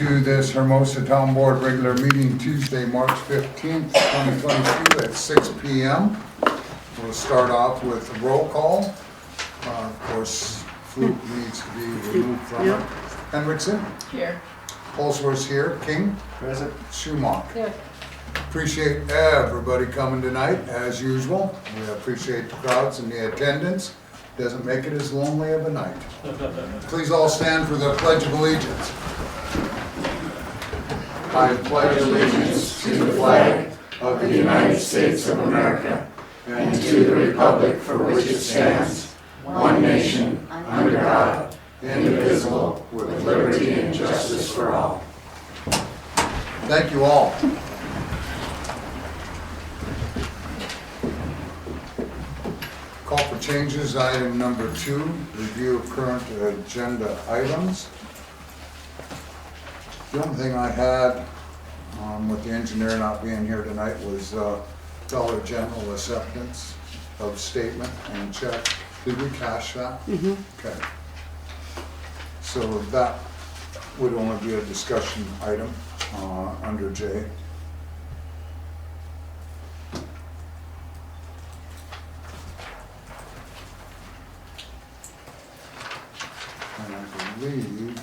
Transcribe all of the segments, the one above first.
to this Hermosa Town Board regular meeting Tuesday, March 15th, 2022 at 6 p.m. We'll start off with a roll call. Of course, Fluke needs to be removed from it. Henriksen? Here. Holsworth's here. King? Present. Schumacher? Here. Appreciate everybody coming tonight, as usual. We appreciate the crowds and the attendance. Doesn't make it as lonely of a night. Please all stand for the Pledge of Allegiance. I pledge allegiance to the flag of the United States of America and to the republic for which it stands, one nation, under God, indivisible, with liberty and justice for all. Thank you all. Call for changes, item number 2, review of current agenda items. The only thing I had with the engineer not being here tonight was Dollar General acceptance of statement and check. Did we cash that? Mm-hmm. Okay. So that would only be a discussion item under J. And I believe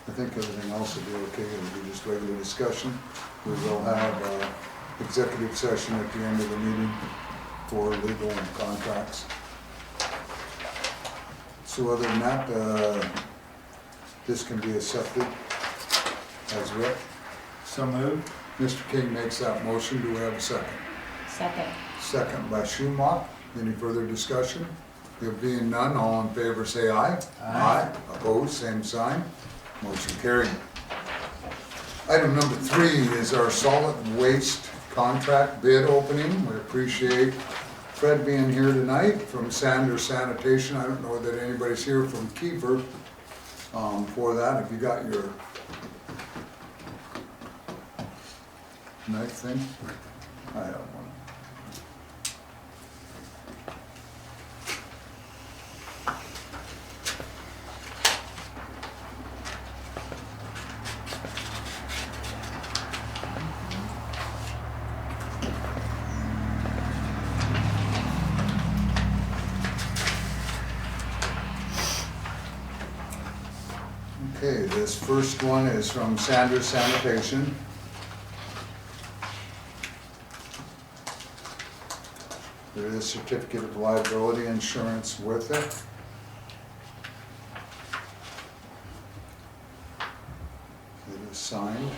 I think everything else will be okay. It'll be just regular discussion. We will have executive session at the end of the meeting for legal and contracts. So other than that, this can be accepted as written. So moved. Mr. King makes that motion. Do we have a second? Second. Second by Schumacher. Any further discussion? There being none, all in favor say aye. Aye. Opposed, same sign. Motion carried. Item number 3 is our solid waste contract bid opening. We appreciate Fred being here tonight from Sanders Sanitation. I don't know that anybody's here from Kiefer for that. If you got your knife thing, I have one. Okay, this first one is from Sanders Sanitation. There is a certificate of liability insurance with it. It is signed.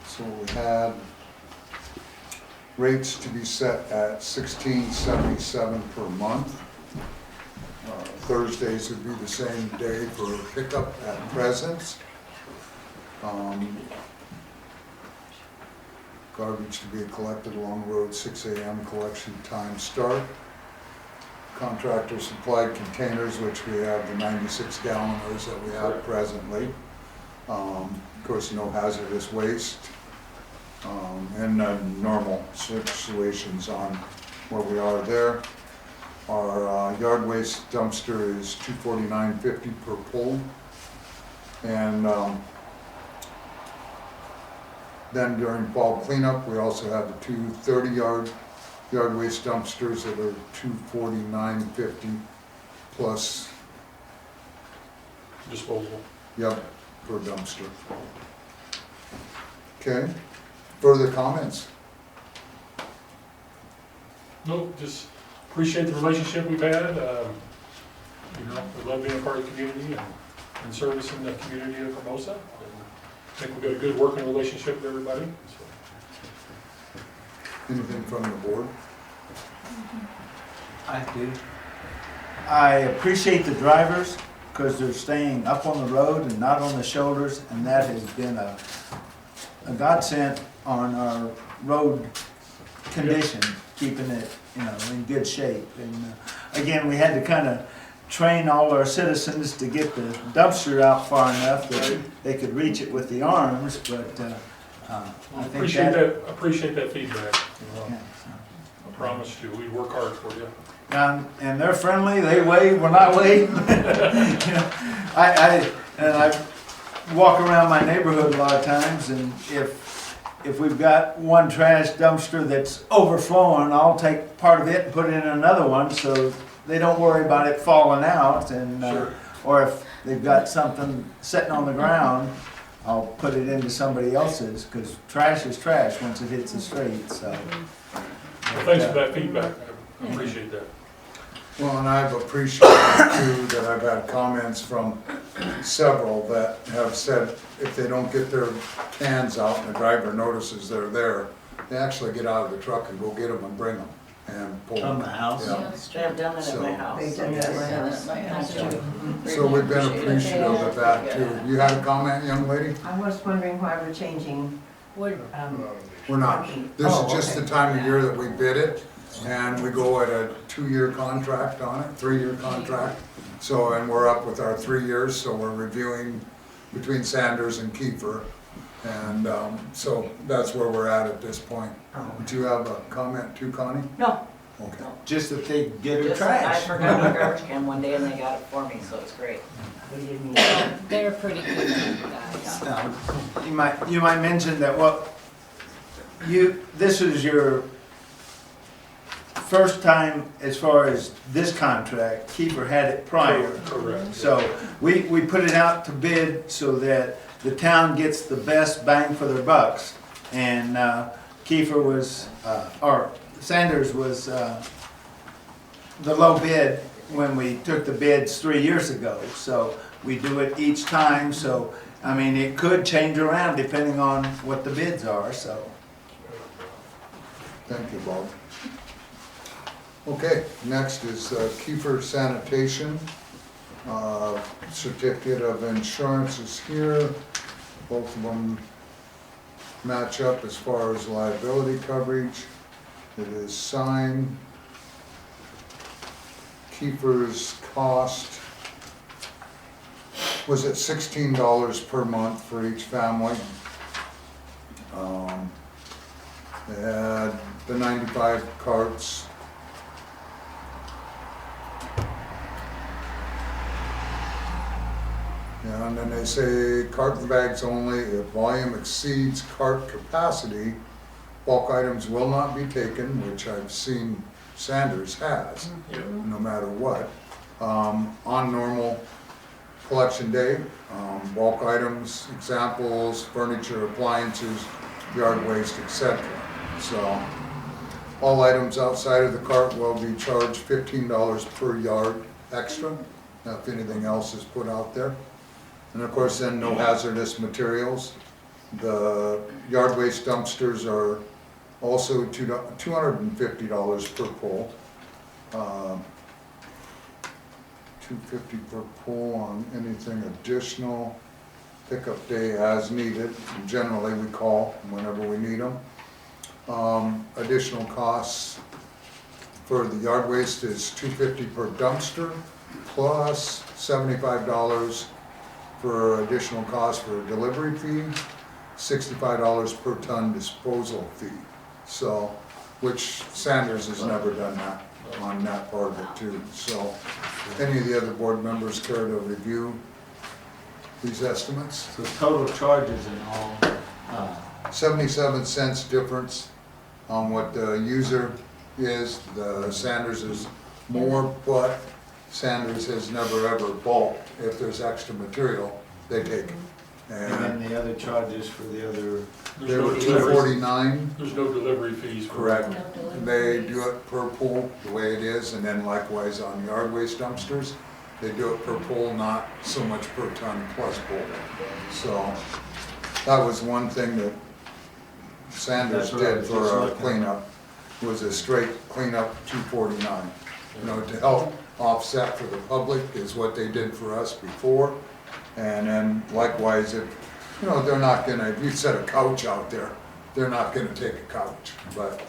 So we had rates to be set at $16.77 per month. Thursdays would be the same day for pickup at present. Garbage to be collected along the road, 6 a.m. collection time start. Contractor supplied containers, which we have the 96 galloners that we have presently. Of course, no hazardous waste. And normal situations on where we are there. Our yard waste dumpster is $249.50 per pull. And then during fall cleanup, we also have the two 30-yard yard waste dumpsters that are $249.50 plus, disposal. yep, per dumpster. Okay. Further comments? No, just appreciate the relationship we've had. We love being a part of the community and servicing the community of Hermosa. I think we've got a good working relationship with everybody. Anything from the board? I do. I appreciate the drivers because they're staying up on the road and not on the shoulders, and that has been a godsend on our road condition, keeping it, in good shape. And again, we had to kind of train all our citizens to get the dumpster out far enough that they could reach it with the arms, but, I think Appreciate that feedback. Yeah, I promise you, we work hard for you. and they're friendly, they wave when I wave. You know, I walk around my neighborhood a lot of times, and if we've got one trash dumpster that's overflowing, I'll take part of it and put it in another one, so they don't worry about it falling out, and, Sure. or if they've got something sitting on the ground, I'll put it into somebody else's, because trash is trash once it hits the street, so. Well, thanks for that feedback. I appreciate that. Well, and I've appreciated too that I've had comments from several that have said if they don't get their cans out and the driver notices they're there, they actually get out of the truck and go get them and bring them and pull From them. the house? Yeah. I've done it at my house. They've done that at my house. So we've been appreciative of that too. You had a comment, young lady? I was wondering why we're changing, Would, We're not. This Oh, is just okay. the time of year that we bid it, and we go at a 2-year contract on it, 3-year contract. So, and we're up with our 3 years, so we're reviewing between Sanders and Kiefer. And, so that's where we're at this point. Do you have a comment too, Connie? no, Okay. Just that they get her just, I trash. forgot my garbage can one day and they got it for me, so it's great. we didn't. They're pretty good guys. You might mention that this is your first time as far as this contract. Kiefer had it prior. Correct. So we put it out to bid so that the town gets the best bang for their bucks. And Kiefer was, or Sanders was the low bid when we took the bids 3 years ago. So we do it each time, so, I mean, it could change around depending on what the bids are, so. Thank you, Bob. Okay, next is Kiefer Sanitation. Certificate of insurance is here. Both of them match up as far as liability coverage. It is signed. Kiefer's cost was at $16 per month for each family. They had the 95 carts. Yeah, and then they say carton bags only. If volume exceeds cart capacity, bulk items will not be taken, which I've seen Sanders has, no matter what. On normal collection day, bulk items, examples, furniture, appliances, yard waste, etc. So, all items outside of the cart will be charged $15 per yard extra, if anything else is put out there. And of course then no hazardous materials. The yard waste dumpsters are also $250 per pull. $250 per pull on anything additional. Pickup day as needed. Generally we call whenever we need them. Additional costs for the yard waste is $250 per dumpster plus $75 for additional cost for a delivery fee, $65 per ton disposal fee. So, which Sanders has never done that on that part of it too. So, any of the other board members care to review these estimates? So total charges and all, 77 cents difference on what the user is. The Sanders is more, but Sanders has never ever bulked. If there's extra material, they take it. and then the other charges for the other, They were $249, There's no delivery fees. for- correct. They do it per pool, the way it is, and then likewise on yard waste dumpsters, they do it per pool, not so much per ton plus pool. So, that was one thing that Sanders That's what I did was for just our looking at. cleanup, was a straight cleanup $249. You know, to help offset for the public is what they did for us before. And then likewise, if, you know, they're not gonna, if you set a couch out there, they're not gonna take a couch. But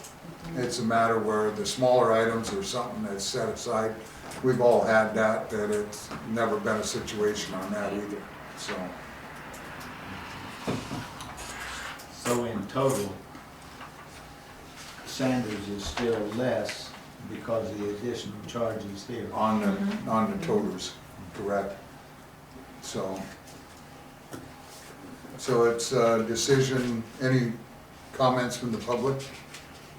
it's a matter where the smaller items or something that's set aside we've all had that it's never been a situation on that either, so. So in total, Sanders is still less because of the additional charges here. On the toters, correct. So it's a decision, any comments from the public?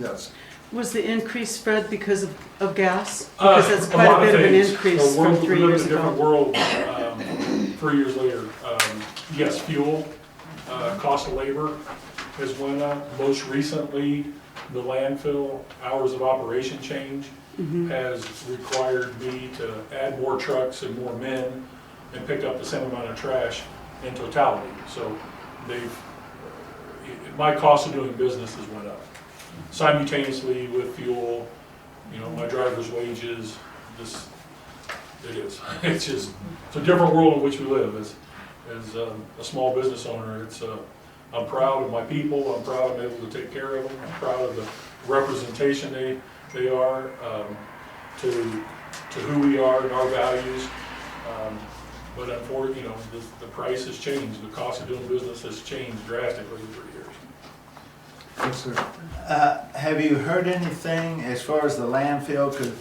Yes. Was the increase, Fred, because of gas? Because that's quite a lot of bit of an things. increase from 3 We live years in a different ago. world 3 years later. Yes, fuel, cost of labor has went up. Most recently, the landfill hours of operation change has required me to add more trucks and more men and pick up the same amount of trash in totality. So my cost of doing business has went up. Simultaneously with fuel, my driver's wages, it's just, it's a different world in which we live. As a small business owner, I'm proud of my people, I'm proud I'm able to take care of them, I'm proud of the representation they are to who we are and our values. But unfortunately, the price has changed, the cost of doing business has changed drastically in 3 years. Yes, sir. Have you heard anything as far as the landfill? Because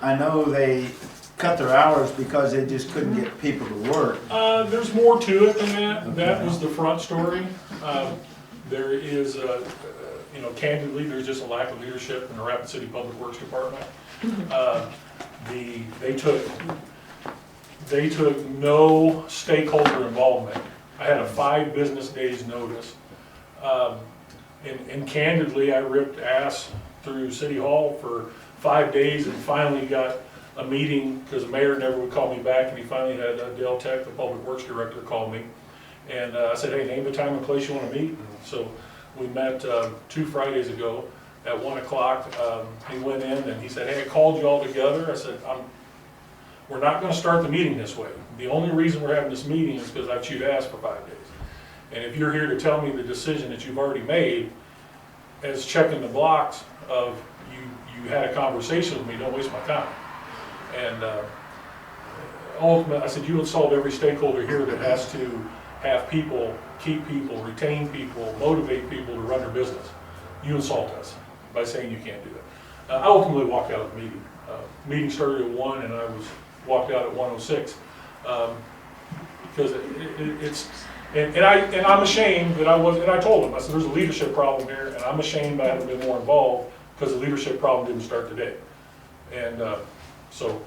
I know they cut their hours because they just couldn't get people to work. There's more to it than that. Okay. That was the front story. There is, candidly, there's just a lack of leadership in the Rapid City Public Works Department. They took no stakeholder involvement. I had a 5 business days notice. And candidly, I ripped ass through City Hall for 5 days and finally got a meeting, because the mayor never would call me back, and he finally had Dale Tech, the public works director, call me. And I said, hey, name the time and place you want to meet. And so we met 2 Fridays ago at 1 o'clock. He went in and he said, hey, I called you all together. I said, we're not going to start the meeting this way. The only reason we're having this meeting is because I've chewed ass for 5 days. And if you're here to tell me the decision that you've already made as checking the blocks of you had a conversation with me, don't waste my time. And ultimately, I said, you insult every stakeholder here that has to have people, keep people, retain people, motivate people to run their business. You insult us by saying you can't do that. I ultimately walked out of the meeting. Meeting started at 1 and I walked out at 1:06 because and I'm ashamed that and I told him, I said, there's a leadership problem here, and I'm ashamed I haven't been more involved because the leadership problem didn't start today. And so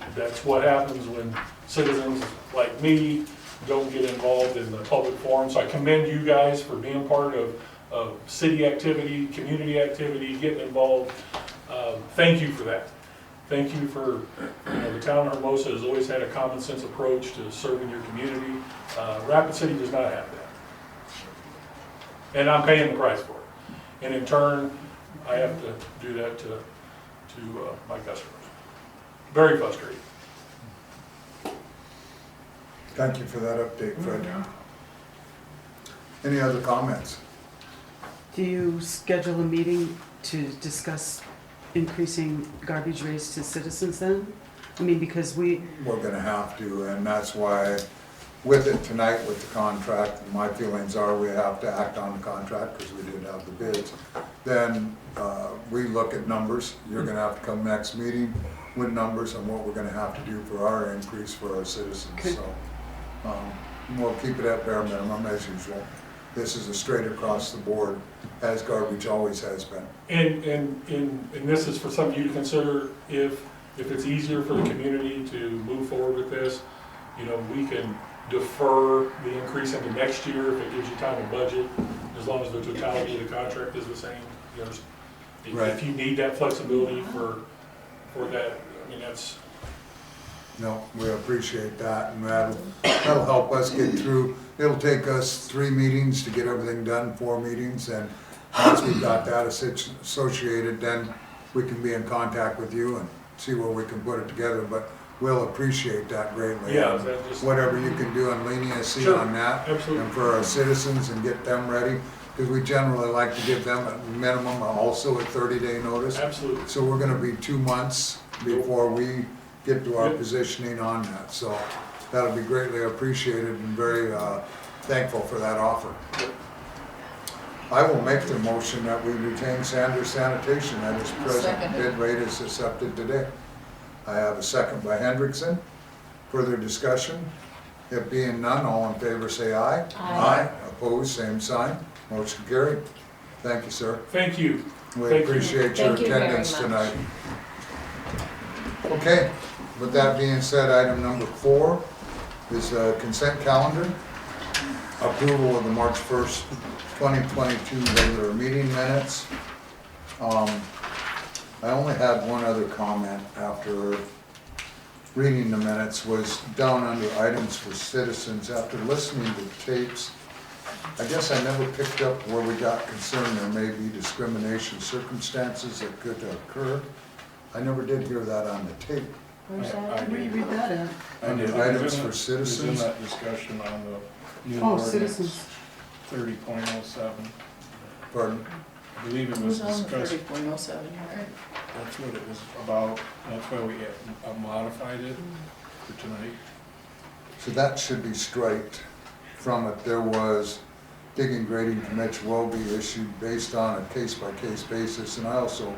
that's what happens when citizens like me don't get involved in the public forum. So I commend you guys for being part of city activity, community activity, getting involved. Thank you for that. Thank you for, the town of Hermosa has always had a common sense approach to serving your community. Rapid City does not have that. And I'm paying the price for it. And in turn, I have to do that to my customers. Very frustrating. Thank you for that update, Fred. Any other comments? Do you schedule a meeting to discuss increasing garbage rates to citizens then? I mean, because We're gonna have to, and that's why with it tonight with the contract, my feelings are we have to act on the contract because we didn't have the bids. Then we look at numbers. You're gonna have to come next meeting with numbers on what we're gonna have to do for our increase for our citizens. Okay. So we'll keep it at bare minimum as usual. This is a straight across the board, as garbage always has been. And this is for some of you to consider, if it's easier for the community to move forward with this, we can defer the increase into next year if it gives you time to budget, as long as the totality of the contract is the same. Right. If you need that flexibility for that, that's. No, we appreciate that, and that'll help us get through. It'll take us 3 meetings to get everything done, 4 meetings, and once we've got that associated, then we can be in contact with you and see where we can put it together, but we'll appreciate that greatly. Yeah, that just. Whatever you can do on leniency Sure, on that, absolutely. and for our citizens and get them ready, because we generally like to give them a minimum, also a 30-day notice. Absolutely. So we're gonna be 2 months before we get to our Good. positioning on that. So that'll be greatly appreciated and very thankful for that offer. I will make the motion that we retain Sanders Sanitation at its present second it. bid rate as accepted today. I have a second by Hendrickson. Further discussion? It being none, all in favor say aye. Aye. Opposed, same sign. Motion carried. Thank you, sir. Thank you. We Thank you. appreciate your Thank you very attendance much. tonight. Okay, with that being said, item number 4 is a consent calendar. Approval of the March 1st, 2022 regular meeting minutes. I only had one other comment after reading the minutes, was down under items for citizens. After listening to the tapes, I guess I never picked up where we got concerned there may be discrimination circumstances that could occur. I never did hear that on the tape. Where's that? Where do you read that at? Under It items was in for the- citizens. It was in that discussion on the new Oh, ordinance, citizens. 30.07. Pardon? I believe it It was was on discussed, 30.07, right? that's what it was about, that's why we modified it for tonight. So that should be striked from it. There was digging grading permits will be issued based on a case-by-case basis. And I also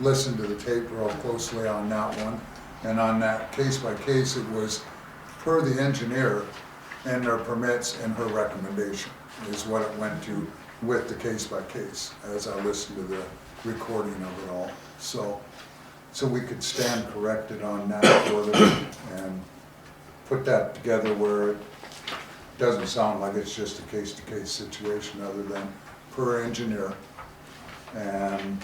listened to the tape real closely on that one. And on that case-by-case, it was per the engineer and their permits and her recommendation is what it went to with the case-by-case as I listened to the recording of it all. So we could stand corrected on that for them and put that together where it doesn't sound like it's just a case-to-case situation other than per engineer and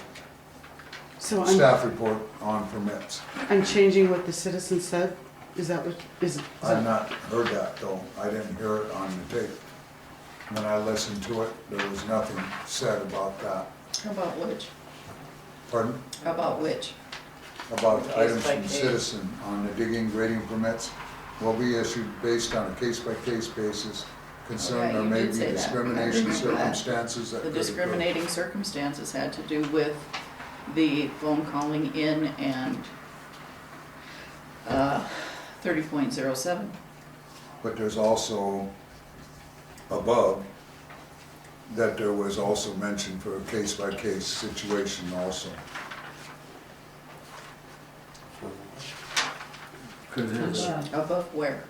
So staff report on permits. I'm changing what the citizen said? Is that what, is I've that? not heard that though. I didn't hear it on the tape. When I listened to it, there was nothing said about that. How about which? Pardon? How about which? About Case items by from case. citizen on the digging grading permits will be issued based on a case-by-case basis. Concern Yeah, there you may did be say that. I discrimination remember that. circumstances that The could occur. discriminating circumstances had to do with the phone calling in and 30.07. But there's also above that there was also mentioned for a case-by-case situation also. Cause there's, Above where?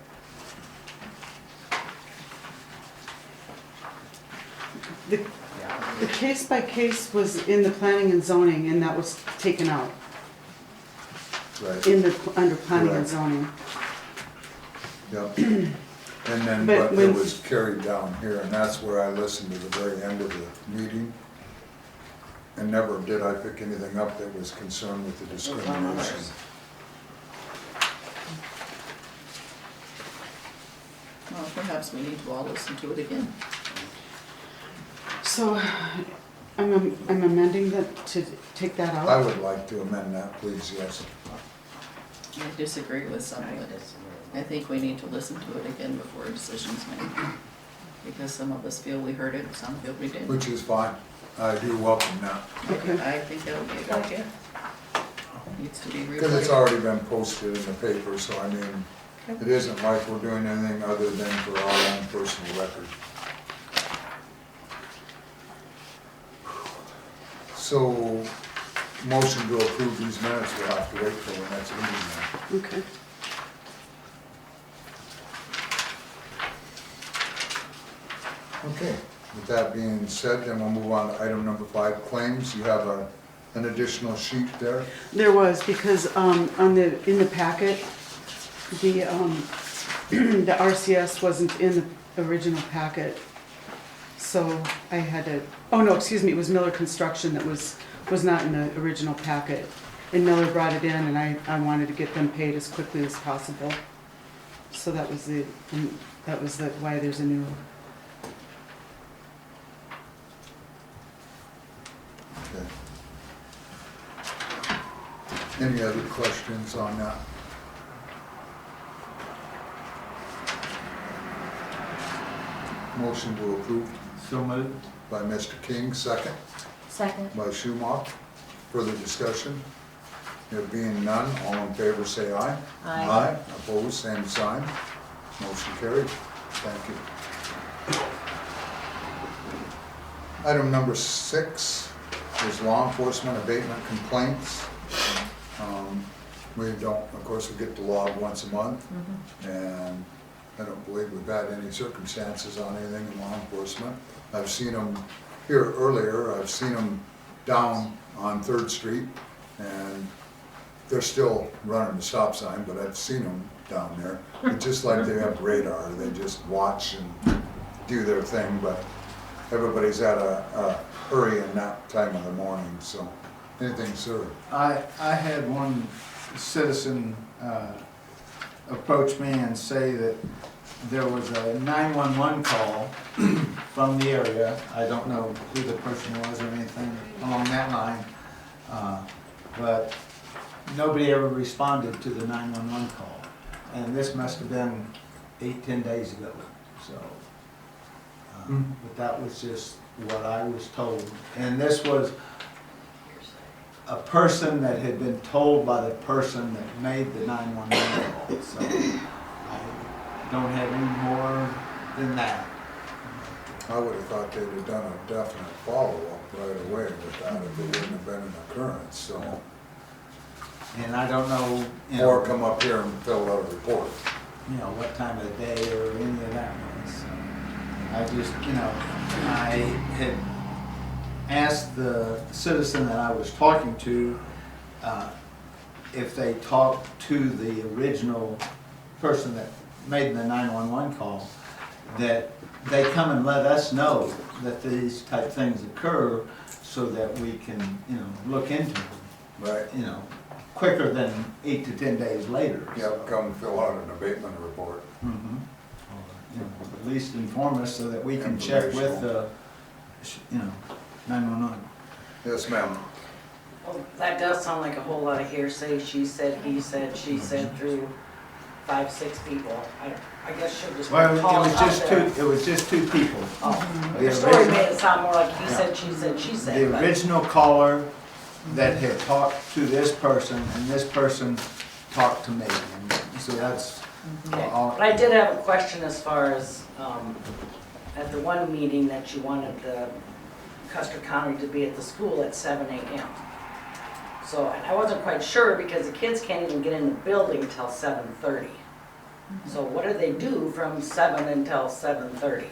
The case by case was in the planning and zoning and that was taken out Right, in the, under planning and Correct. zoning. yep. And then, But but it when- was carried down here, and that's where I listened to the very end of the meeting. And never did I pick anything up that was concerned with the was on discrimination. others. Well, perhaps we need to all listen to it again. So I'm amending that to take that out. I would like to amend that, please, yes. I disagree with some of it. I think we need to listen to it again before a decision's made. Because some of us feel we heard it, some feel we didn't. Which is fine. I do welcome that. Okay. I think that would be a good idea. Needs to be replayed. Because it's already been posted in the paper, so I mean, it isn't like we're doing anything other than for our own personal record. So, motion to approve these minutes, we'll have to wait till the next meeting now. Okay. Okay, with that being said, then we'll move on to item number 5, claims. You have an additional sheet there. There was, because on the, in the packet, the, the RCS wasn't in the original packet. So I had to, oh no, excuse me, it was Miller Construction that was not in the original packet. And Miller brought it in and I wanted to get them paid as quickly as possible. So that was the, why there's a new, Okay. Any other questions on that? Motion to approve so moved. by Mr. King, second Second. by Schumacher. Further discussion? There being none, all in favor say aye. Aye. Opposed, same sign. Motion carried. Thank you. Item number 6 is law enforcement abatement complaints. We don't, of course, we get the log once a month, and I don't believe we've had any circumstances on anything in law enforcement. I've seen them here earlier, I've seen them down on 3rd Street, and they're still running the stop sign, but I've seen them down there. It's just like they have radar, they just watch and do their thing, but everybody's at a hurry in that time of the morning, so anything, sir? I had one citizen approach me and say that there was a 911 call from the area. I don't know who the person was or anything along that line, but nobody ever responded to the 911 call. And this must have been 8-10 days ago, so. But that was just what I was told. And this was a person that had been told by the person that made the 911 call. So I don't have any more than that. I would have thought they'd have done a definite follow-up right away with that if it wouldn't have been an occurrence, so. And I don't know, Or come up here and fill out a report. what time of the day or any of that was. So I just, I had asked the citizen that I was talking to if they talked to the original person that made the 911 call, that they come and let us know that these type things occur so that we can, look into them. Right. Quicker than 8 to 10 days later. Yep, come fill out an abatement report. Mhm. At least inform us so that we can check with the, 911. Yes, ma'am. Well, that does sound like a whole lot of hearsay, she said, he said, she said through 5-6 people. I guess she'll just Well, call it was out just there. it was just 2 people. Oh, The your story original- made it sound more like he said, she said, she said. The but- original caller that had talked to this person, and this person talked to me, and so that's Okay. all. But I did have a question as far as, at the one meeting that you wanted the Custer County to be at the school at 7 a.m. So, and I wasn't quite sure because the kids can't even get in the building until 7:30. So what do they do from 7 until 7:30? I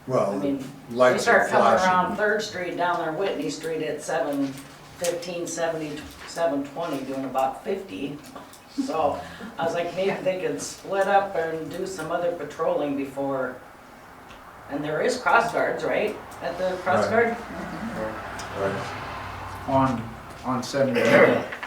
Well, mean, they lights are start coming around flashing. 3rd Street down there Whitney Street at 7:15, 7:20, doing about 50. So I was like, maybe they could split up and do some other patrolling before. And there is cross guards, right, at the cross Right. guard? Right. On 70,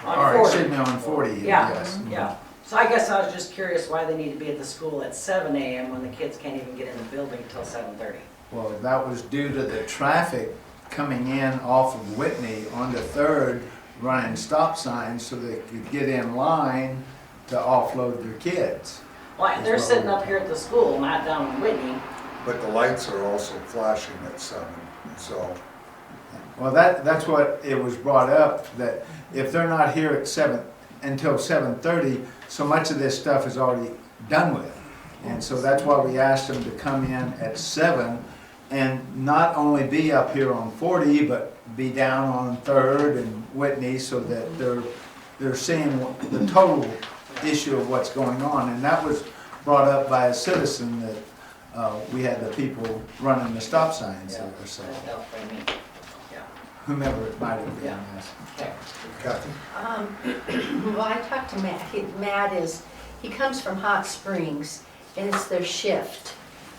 On or 40. excuse me, on 40, Yeah, yes. yeah. So I guess I was just curious why they need to be at the school at 7 a.m. when the kids can't even get in the building until 7:30. Well, that was due to the traffic coming in off of Whitney onto 3rd, running stop signs so they could get in line to offload their kids. Well, they're sitting up here at the school, not down in Whitney. But the lights are also flashing at 7, so. Well, that's what it was brought up, that if they're not here at 7, until 7:30, so much of this stuff is already done with. And so that's why we asked them to come in at 7 and not only be up here on 40, but be down on 3rd and Whitney so that they're seeing the total issue of what's going on. And that was brought up by a citizen that we had the people running the stop signs there, so That helped by me. Yeah. whomever it might have been, Yeah. yes. Okay. Kathy? Well, I talked to Matt. Matt he comes from Hot Springs, and it's their shift.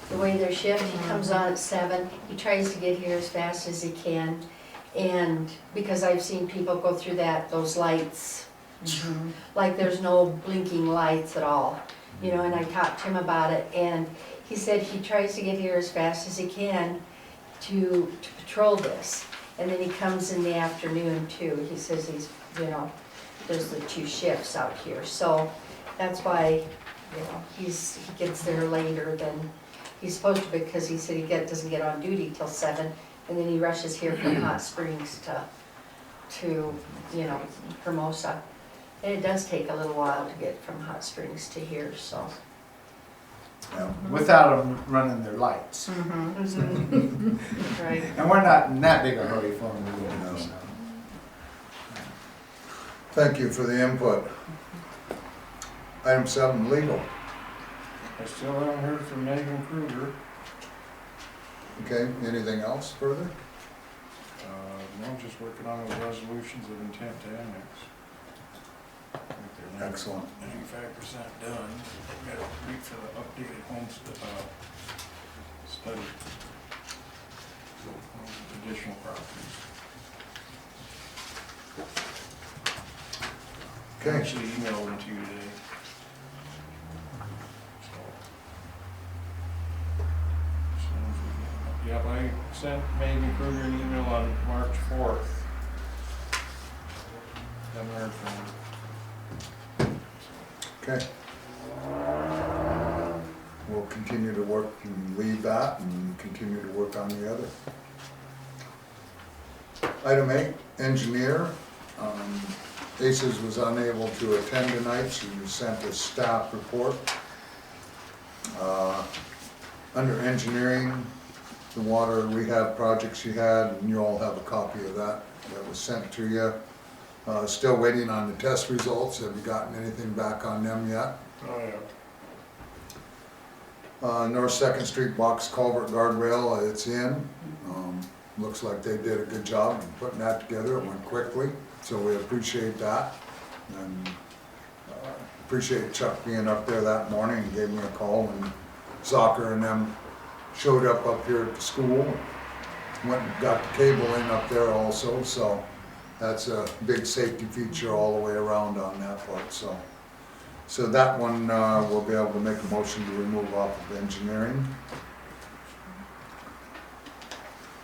The way their shift, he comes on at 7, he tries to get here as fast as he can. And because I've seen people go through those lights, like there's no blinking lights at all. And I talked to him about it, and he said he tries to get here as fast as he can to patrol this. And then he comes in the afternoon too. He says there's the 2 shifts out here. So that's why, he gets there later than he's supposed to, because he said he doesn't get on duty till 7, and then he rushes here from Hot Springs to to, Hermosa. And it does take a little while to get from Hot Springs to here, so. Yeah. Without them running their lights. Right. And we're not in that big a hurry for them to do it, No. so. Thank you for the input. Item 7, legal. I still haven't heard from Megan Kruger. Okay, anything else further? No, I'm just working on those resolutions of intent to annex. I think they're Excellent. 95% done. Got to wait for the updated study. Additional properties. I Okay. actually emailed them to you today. Yep, I sent Megan Kruger an email on March 4th. Haven't heard from her. Okay. We'll continue to work and leave that and continue to work on the other. Item 8, engineer. ACES was unable to attend tonight, so you sent a staff report. Under engineering, the water rehab projects you had, and you all have a copy of that was sent to you. Still waiting on the test results. Have you gotten anything back on them yet? Oh, yeah. North Second Street box culvert guardrail, it's in. Looks like they did a good job in putting that together. It went quickly, so we appreciate that. And appreciate Chuck being up there that morning and gave me a call when Zocker and them showed up here at the school. Went and got the cable in up there also, so that's a big safety feature all the way around on that part, so. So that one, we'll be able to make a motion to remove off of engineering.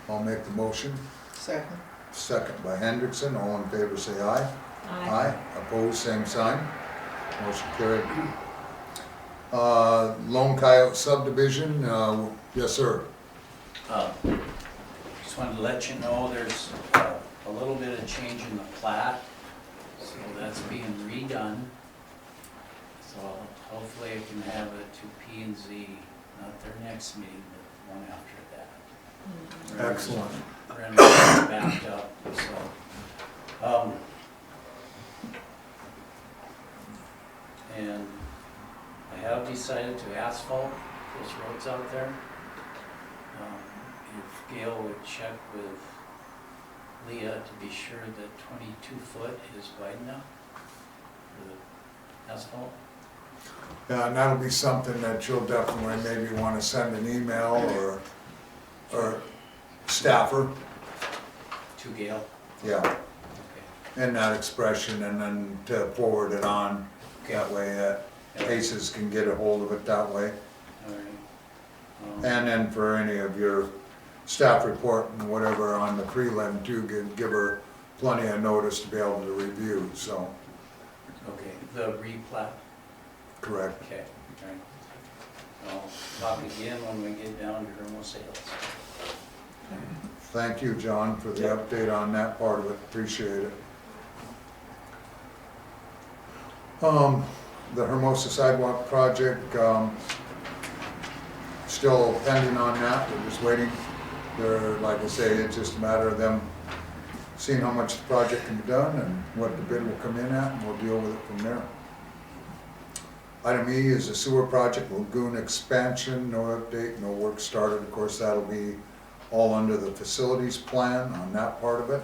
I'll make the motion. Second. Second by Hendrickson. All in favor say aye. Aye. Opposed, same sign. Motion carried. Lone Coyote subdivision, yes, sir. Just wanted to let you know there's a little bit of change in the plat, so that's being redone. So hopefully I can have it to P and Z, not their next meeting, but one after that. Excellent. Render's backed up, so. And I have decided to asphalt those roads out there. If Gail would check with Leah to be sure that 22 foot is wide enough for the asphalt. Yeah, and that'll be something that you'll definitely maybe want to send an email or staffer, To Gail? yeah, Okay. in that expression, and then to forward it on. That way ACES can get a hold of it that way. All right. And then for any of your staff report and whatever on the prelim too, give her plenty of notice to be able to review, so, Okay, the replat, correct. okay, all right. I'll talk again when we get down to Hermosa Hills. Thank you, John, for the update on that part of it, appreciate it. The Hermosa sidewalk project, still pending on that, we're just waiting. They're, like I say, it's just a matter of them seeing how much the project can be done and what the bid will come in at, and we'll deal with it from there. Item E is the sewer project, lagoon expansion, no update, no work started. Of course, that'll be all under the facilities plan on that part of it.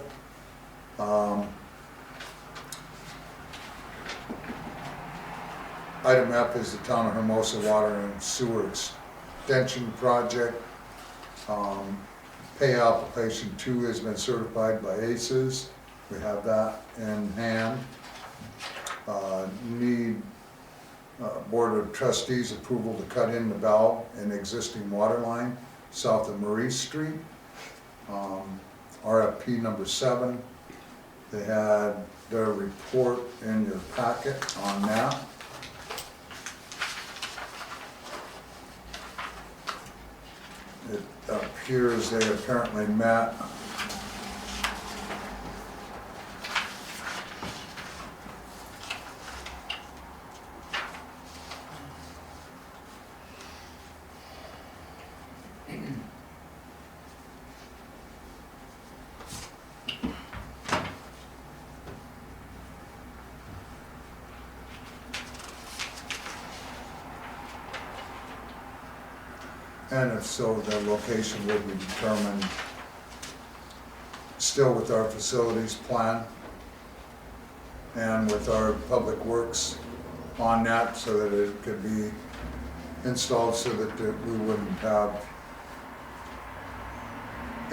Item F is the Town of Hermosa Water and Sewer Extension Project. Pay application 2 has been certified by ACES. We have that in hand. Need Board of Trustees approval to cut in the valve in existing water line south of Marie Street. RFP number 7. They had their report in your packet on that. It appears they apparently met And if so, the location would be determined still with our facilities plan and with our public works on that so that it could be installed so that we wouldn't have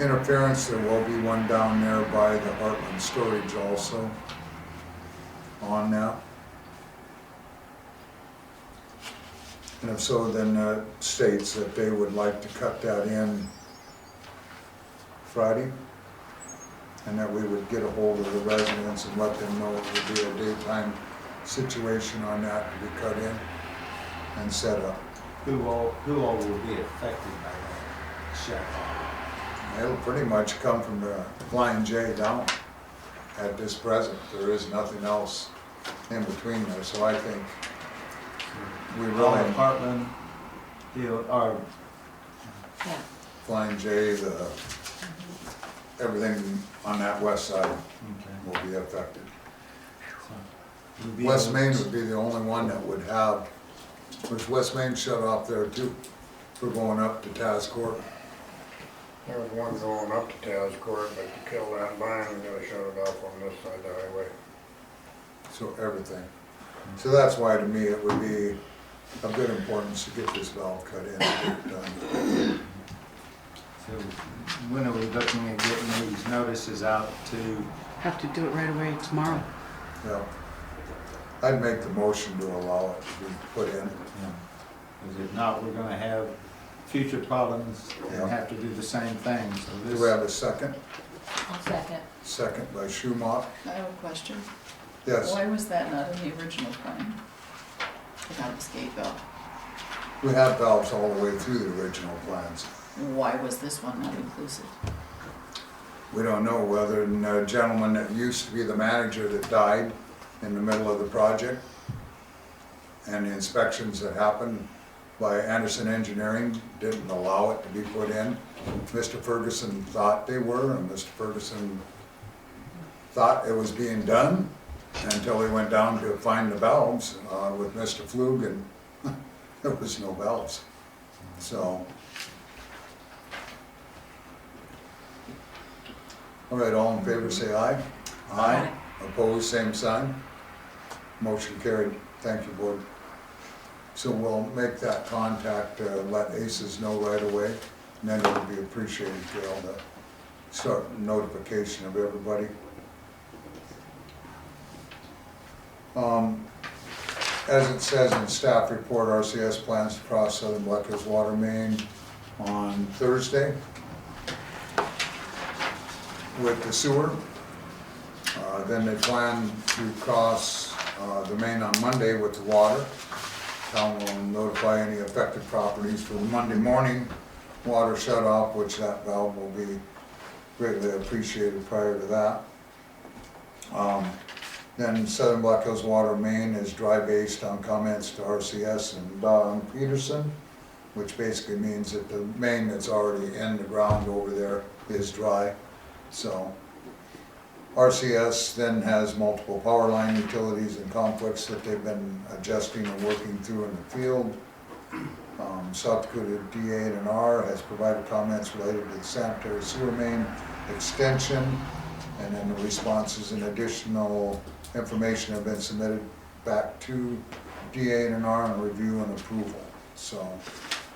interference. There will be one down there by the Heartland storage also on that. And if so, then states that they would like to cut that in Friday, and that we would get a hold of the residents and let them know it would be a daytime situation on that to be cut in and set up. Who all will be affected by that shut? It'll pretty much come from the Flying J down at this present. There is nothing else in between there, so I think we All really, of Heartland, or Yeah. Flying J, everything on that west side will be affected. West Main would be the only one that would have, which West Main shut off there too, for going up to Taz Court. There was one going up to Taz Court, but to kill that line, we gotta shut it off on this side of the highway. So everything. So that's why to me it would be of good importance to get this valve cut in and get it done. So when are we looking at getting these notices out to? Have to do it right away tomorrow. Yeah. I'd make the motion to allow it to be put in. Because if not, we're gonna have future problems Yeah. and have to do the same thing, so Do this. we have a second? I'll second. Second by Schumach. I have a question. Yes, Why was that not in the original plan? To have this gate valve? we have valves all the way through the original plans. Why was this one not inclusive? We don't know whether the gentleman that used to be the manager that died in the middle of the project and the inspections that happened by Anderson Engineering didn't allow it to be put in. Mr. Ferguson thought they were, and Mr. Ferguson thought it was being done until he went down to find the valves with Mr. Flug, and there was no valves. So, all right, all in favor say aye. Aye. Opposed, same sign. Motion carried. Thank you, board. So we'll make that contact, let ACES know right away, and then it'll be appreciated, Gail, to start notification of everybody. As it says in staff report, RCS plans to cross Southern Black Hills water main on Thursday with the sewer. Then they plan to cross the main on Monday with the water. Town will notify any affected properties for the Monday morning water shut off, which that valve will be greatly appreciated prior to that. Then Southern Black Hills Water Main is dry based on comments to RCS and Don Peterson, which basically means that the main that's already in the ground over there is dry. So RCS then has multiple power line utilities and conflicts that they've been adjusting and working through in the field. South Dakota DA&R has provided comments related to the sanitary sewer main extension, and then the responses and additional information have been submitted back to DA&R on review and approval. So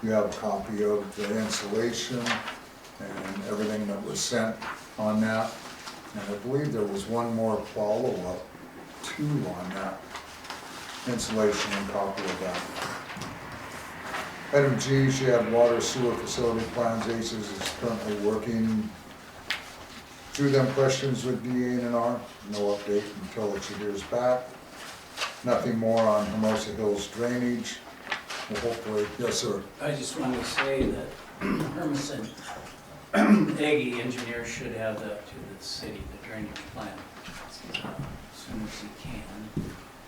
you have a copy of the installation and everything that was sent on that. And I believe there was one more follow-up too on that installation and copy of that. Item G, she had water sewer facility plans. ACES is currently working through them questions with DA&R. No update until she hears back. Nothing more on Hermosa Hills drainage. Well, hopefully, yes, sir. I just wanted to say that Hermosa Aggie engineer should have that to the city, the drainage plan, as soon as he can.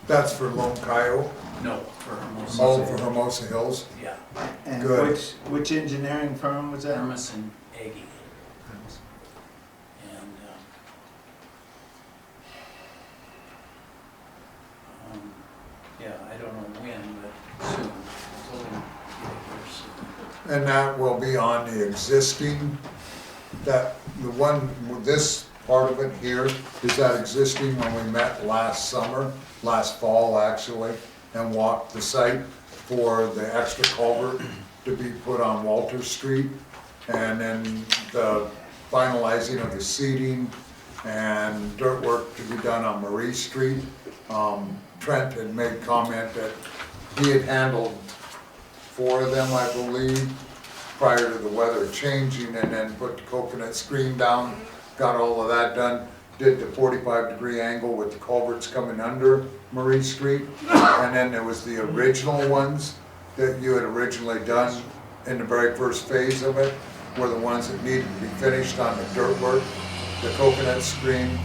That's for Lone Coyote. No, for Hermosa. Oh, for Hermosa Hills. Yeah, And Good. which engineering firm was that? Hermosa Aggie. And, yeah, I don't know when, but soon. I told him to get it here soon. And that will be on the existing, that, the one, this part of it here is that existing when we met last summer, last fall actually, and walked the site for the extra culvert to be put on Walter Street. And then the finalizing of the seeding and dirt work to be done on Marie Street. Trent had made comment that he had handled 4 of them, I believe, prior to the weather changing, and then put the coconut screen down, got all of that done, did the 45-degree angle with the culverts coming under Marie Street, and then there was the original ones that you had originally done in the very first phase of it, were the ones that needed to be finished on the dirt work, the coconut screen,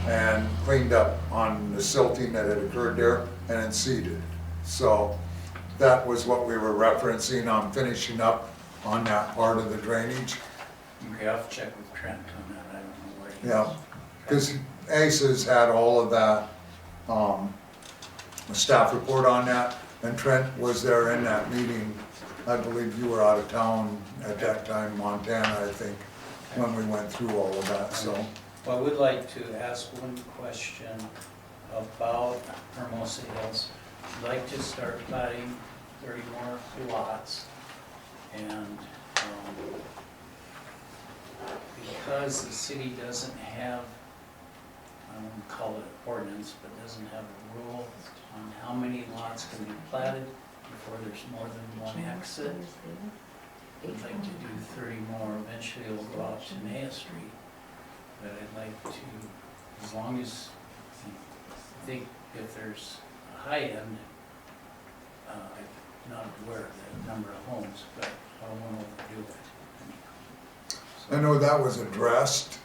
and cleaned up on the silting that had occurred there, and then seeded. So that was what we were referencing on finishing up on that part of the drainage. Okay, I'll have to check with Trent on that, I don't know where he is. Yeah, because ACES had all of that, a staff report on that, and Trent was there in that meeting. I believe you were out of town at that time, Montana, I think, when we went through all of that, so. Well, I would like to ask one question about Hermosa Hills. I'd like to start platting 30 more lots, and because the city doesn't have, I won't call it ordinance, but doesn't have a rule on how many lots can be platted before there's more than one exit. I'd like to do 30 more, eventually it'll go out to Naya Street. But I'd like to, as long as, I think if there's a high end, I'm not aware of the number of homes, but I don't want to overdo it. I know that was addressed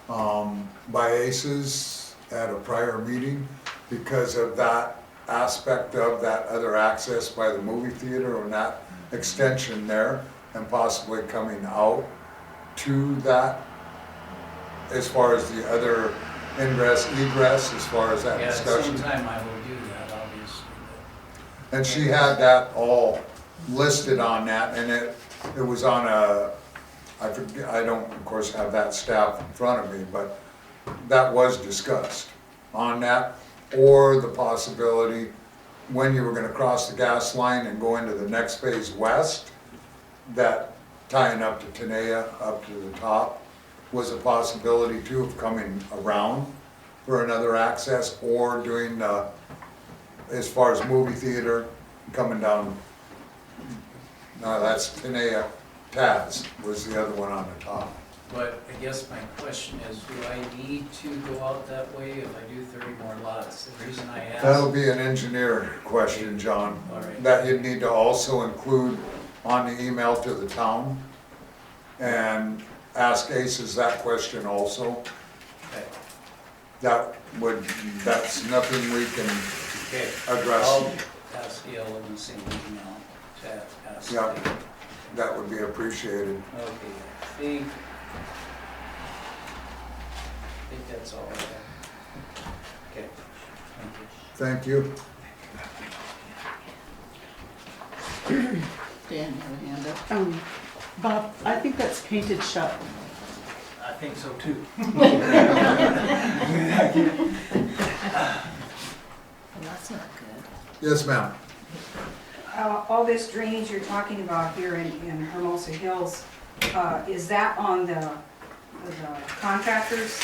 by ACES at a prior meeting because of that aspect of that other access by the movie theater and that extension there, and possibly coming out to that as far as the other ingress, egress, as far as that Yeah, at discussion. some time I will do that, obviously, And she had that all listed on that, and it was on a, I forget, I don't, of course, have that staff in front of me, but that was discussed on that, or the possibility when you were gonna cross the gas line and go into the next phase west, that tying up to Tenaya, up to the top, was a possibility too of coming around for another access, or doing, as far as movie theater, coming down, no, that's Tenaya, Taz was the other one on the top. But I guess my question is, do I need to go out that way if I do 30 more lots? The reason I ask. That'll be an engineer question, John. All right. That you'd need to also include on the email to the town, and ask ACES that question also. Okay. That's nothing we can Okay. address. I'll ask Gail in the same email to ask. Yeah. Dave. That would be appreciated. Okay, I think that's all I have. Okay, thank you. Thank you. Dan, you have a hand up? Bob, I think that's painted shut. I think so too. Well, that's not good. Yes, ma'am. All this drainage you're talking about here in Hermosa Hills, is that on the contractors,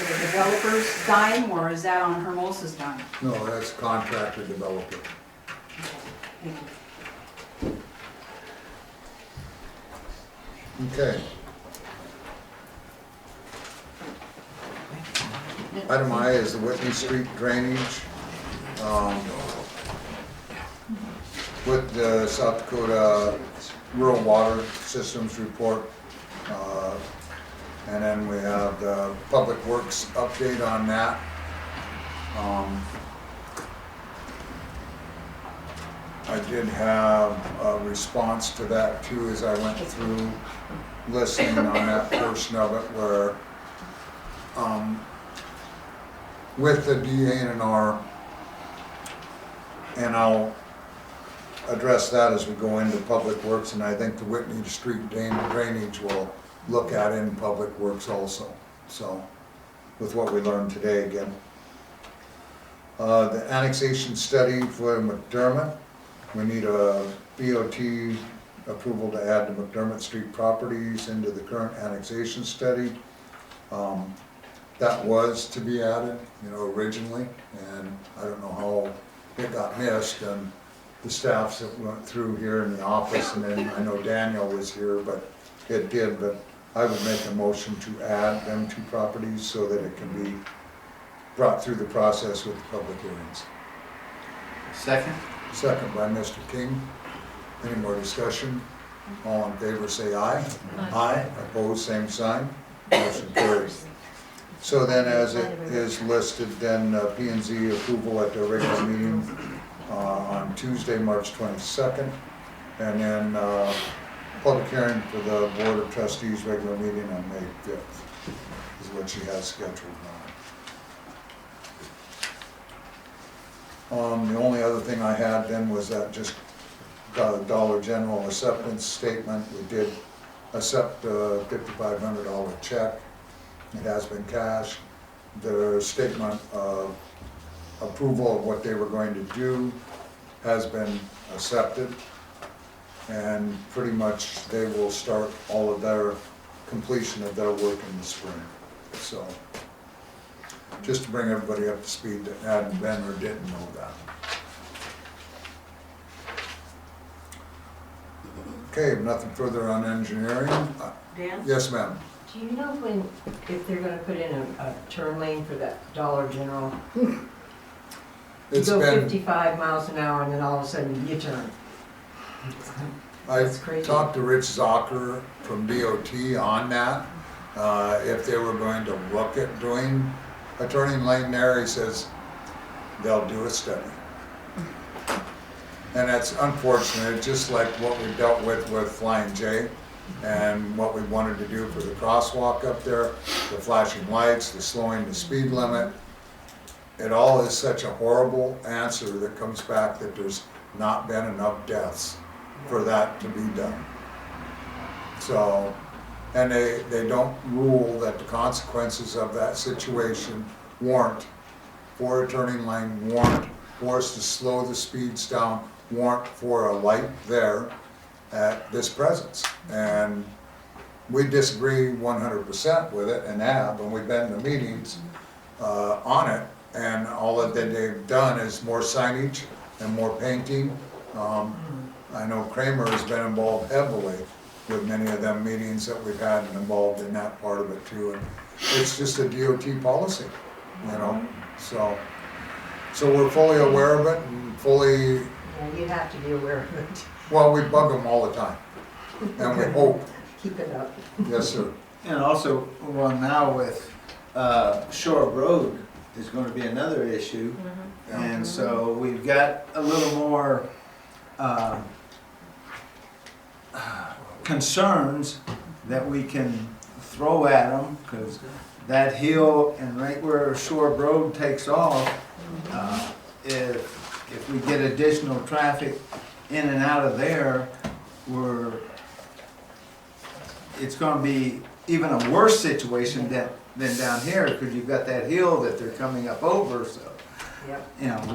or the developers' dime, or is that on Hermosa's dime? No, that's contractor developer. Thank you. Okay. Item I is the Whitney Street drainage. With the South Dakota Rural Water Systems Report. And then we have the Public Works update on that. I did have a response to that too as I went through listening on that portion of it where with the DANR, and I'll address that as we go into Public Works, and I think the Whitney Street drainage will look at in Public Works also, so, with what we learned today again. The annexation study for McDermott, we need a BOT approval to add the McDermott Street properties into the current annexation study. That was to be added, originally, and I don't know how it got missed, and the staffs that went through here in the office, and then I know Daniel was here, but it did, but I would make a motion to add them two properties so that it can be brought through the process with the public hearings. Second? Second by Mr. King. Any more discussion? All in favor say aye. Aye. Opposed, same sign. Motion carries. So then, as it is listed, then P and Z approval at their regular meeting on Tuesday, March 22nd. And then public hearing for the Board of Trustees regular meeting on May 5th is what she has scheduled now. The only other thing I had then was that just got a Dollar General acceptance statement. We did accept a $5,500 check. It has been cashed. Their statement of approval of what they were going to do has been accepted. And pretty much they will start all of their completion of their work in the spring. So, just to bring everybody up to speed that hadn't been or didn't know that. Okay, nothing further on engineering. Dan? Yes, ma'am. Do you know if they're gonna put in a turn lane for that Dollar General? You It's go been, 55 miles an hour and then all of a sudden you turn. I That's crazy. talked to Rich Zocker from DOT on that. If they were going to look at doing a turning lane there, he says they'll do a study. And that's unfortunate, just like what we dealt with Flying J and what we wanted to do for the crosswalk up there, the flashing lights, the slowing the speed limit. It all is such a horrible answer that comes back that there's not been enough deaths for that to be done. So, and they don't rule that the consequences of that situation warrant for a turning lane, warrant for us to slow the speeds down, warrant for a light there at this presence. And we disagree 100% with it and have, and we've been in the meetings on it, and all that they've done is more signage and more painting. I know Kramer has been involved heavily with many of them meetings that we've had and involved in that part of it too. And it's just a DOT policy, so we're fully aware of it and fully, Yeah, you have to be aware of it. well, we bug them all the time. And we hope, Keep it up. yes, sir. And also, well, now with Shore Road is going to be another issue. And so we've got a little more concerns that we can throw at them, because that hill and right where Shore Road takes off, if we get additional traffic in and out of there, it's gonna be even a worse situation than down here, because you've got that hill that they're coming up over, so. Yep.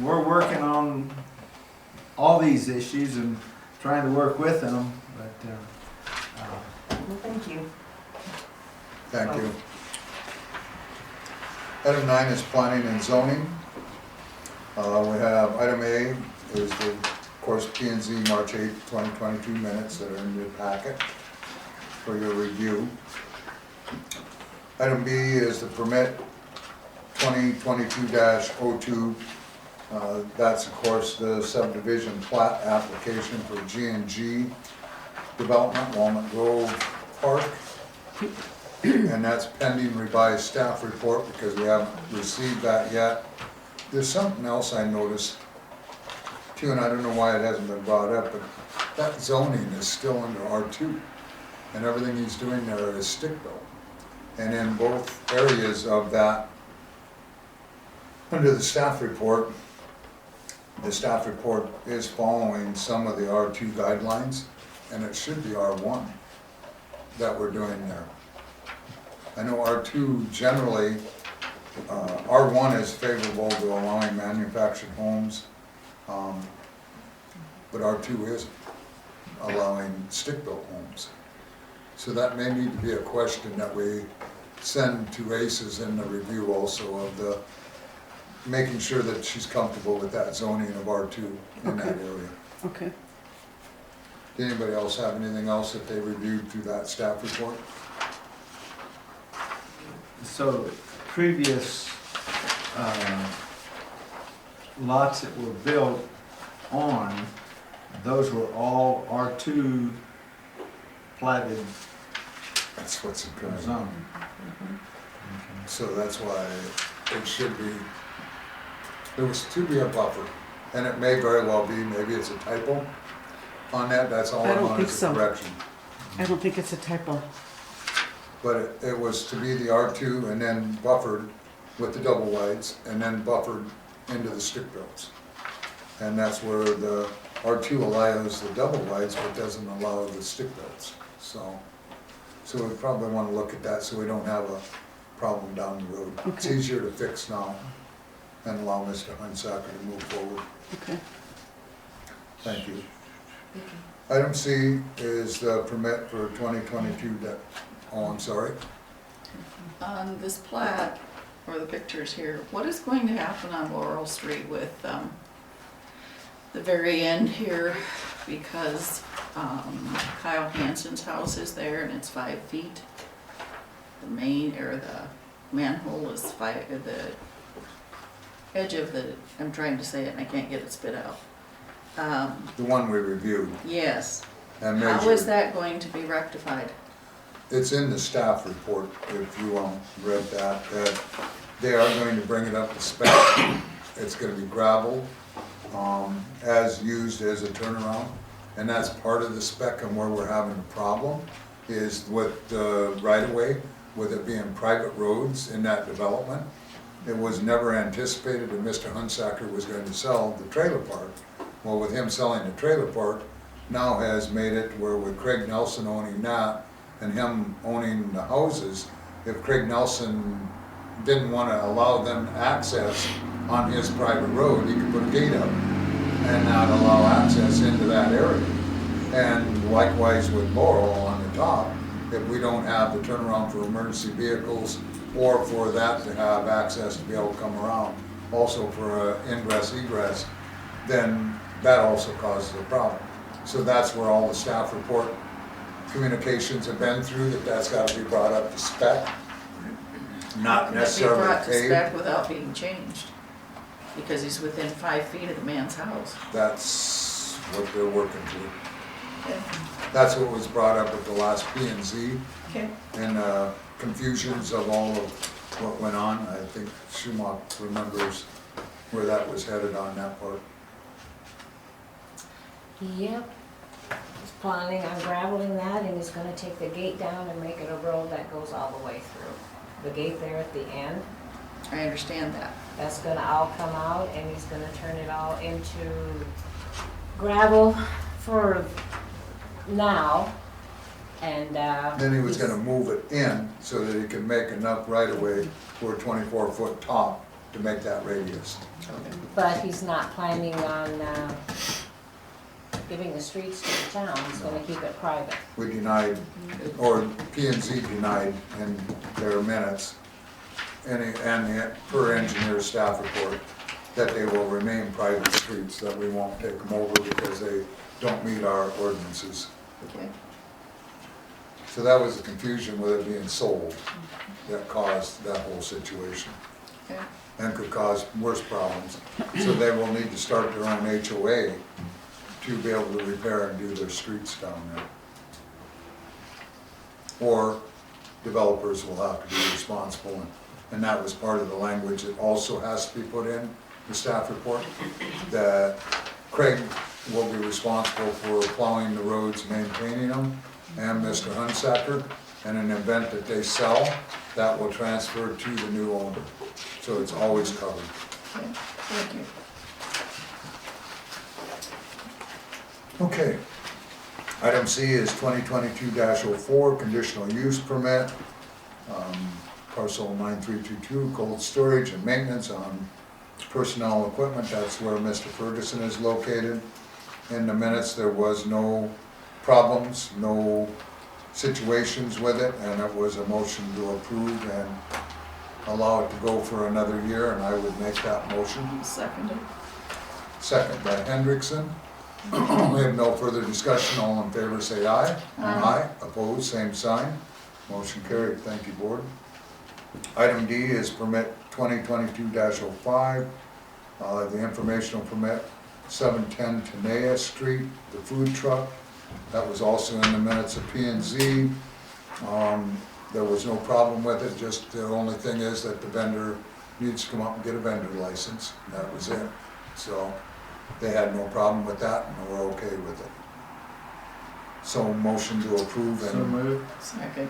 We're working on all these issues and trying to work with them, but, Well, thank you. Thank you. Item 9 is planning and zoning. We have item A is the, of course, P and Z March 8, 2022 minutes that are in your packet for your review. Item B is the permit 2022-02. That's, of course, the subdivision plat application for G&G Development, Walnut Grove Park. And that's pending revised staff report because we haven't received that yet. There's something else I noticed too, and I don't know why it hasn't been brought up, but that zoning is still under R2. And everything he's doing there is stick-built. And in both areas of that, under the staff report, the staff report is following some of the R2 guidelines, and it should be R1 that we're doing there. I know R2 generally, R1 is favorable to allowing manufactured homes, but R2 isn't allowing stick-built homes. So that may need to be a question that we send to ACES in the review also of the, making sure that she's comfortable with that zoning of R2 in that area. Okay. Did anybody else have anything else that they reviewed through that staff report? So previous lots that were built on, those were all R2 platted That's what's occurring. zone. So that's why it should be, there was to be a buffer, and it may very well be, maybe it's a typo on that, that's all I I don't want think is a so. correction. I don't think it's a typo. But it was to be the R2 and then buffered with the double wides, and then buffered into the stick builds. And that's where the R2 allows the double wides, but doesn't allow the stick builds. So we probably want to look at that so we don't have a problem down the road. It's Okay. easier to fix now and allow Mr. Hunsaker to move forward. Okay. Thank you. Item C is the permit for 2022 oh, I'm sorry. On this plat, or the pictures here, what is going to happen on Laurel Street with the very end here? Because Kyle Hansen's house is there and it's 5 feet. The main, or the manhole is the edge of the, I'm trying to say it and I can't get it spit out. The one we reviewed Yes. and How is measured. that going to be rectified? It's in the staff report, if you read that, that they are going to bring it up to spec. It's gonna be gravel, as used as a turnaround. And that's part of the spec, and where we're having a problem is with the right-of-way, with it being private roads in that development. It was never anticipated that Mr. Hunsaker was going to sell the trailer park. Well, with him selling the trailer park, now has made it where with Craig Nelson owning that and him owning the houses, if Craig Nelson didn't want to allow them access on his private road, he could put a gate up and not allow access into that area. And likewise with Laurel on the top, if we don't have the turnaround for emergency vehicles or for that to have access to be able to come around, also for ingress egress, then that also causes a problem. So that's where all the staff report communications have been through, that's got to be brought up to spec, not necessarily How can it be brought to paved. spec without being changed? Because he's within 5 feet of the man's house. That's what they're working to. Okay. That's what was brought up at the last P and Z, Okay. and confusions of all of what went on. I think Schumach remembers where that was headed on that part. Yep. He's planning on graveling that and he's gonna take the gate down and make it a road that goes all the way through. The gate there at the end, I understand that. that's gonna all come out and he's gonna turn it all into gravel for now. And, Then he was gonna move it in so that he could make enough right of way for a 24-foot top to make that radius. but he's not planning on, giving the streets to the town, he's gonna keep it private. We denied, or P and Z denied in their minutes, and per engineer staff report, that they will remain private streets, that we won't take them over because they don't meet our ordinances. Okay. So that was the confusion with it being sold that caused that whole situation Okay. and could cause worse problems. So they will need to start their own HOA to be able to repair and do their streets down there. Or developers will have to be responsible, and that was part of the language that also has to be put in the staff report, that Craig will be responsible for plowing the roads, maintaining them, and Mr. Hunsaker, and in the event that they sell, that will transfer to the new owner. So it's always covered. Okay. Thank you. Okay. Item C is 2022-04, conditional use permit. Parcel 9322, cold storage and maintenance on personnel equipment. That's where Mr. Ferguson is located. In the minutes, there was no problems, no situations with it, and it was a motion to approve and allow it to go for another year, and I would make that motion. Seconded. Second by Hendrickson. We have no further discussion. All in favor say aye. Aye. Opposed, same sign. Motion carried. Thank you, board. Item D is permit 2022-05, the informational permit, 710 Tenaya Street, the food truck. That was also in the minutes of P&Z. There was no problem with it, just the only thing is that the vendor needs to come up and get a vendor license. That was it. So they had no problem with that, and we're okay with it. So motion to approve So and moved. Second.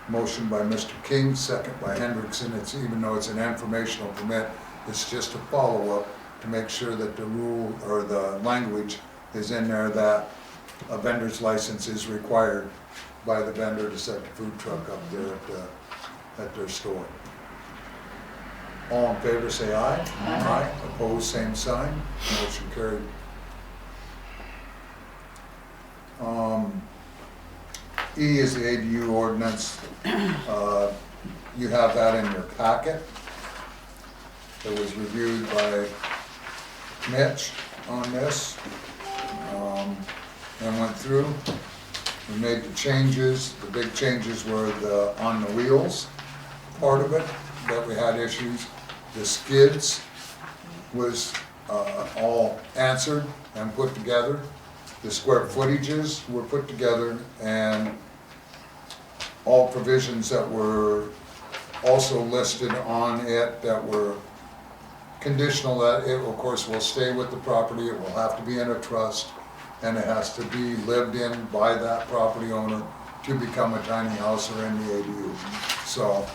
motion by Mr. King, second by Hendrickson. It's, even though it's an informational permit, it's just a follow-up to make sure that the rule or the language is in there that a vendor's license is required by the vendor to set the food truck up there at their store. All in favor say aye. Aye. Opposed, same sign. Motion carried. E is the ADU ordinance. You have that in your packet. It was reviewed by Mitch on this, and went through. We made the changes. The big changes were the on the wheels part of it, that we had issues. The skids was all answered and put together. The square footages were put together, and all provisions that were also listed on it that were conditional, that it of course will stay with the property, it will have to be in a trust, and it has to be lived in by that property owner to become a tiny house or in the ADU. So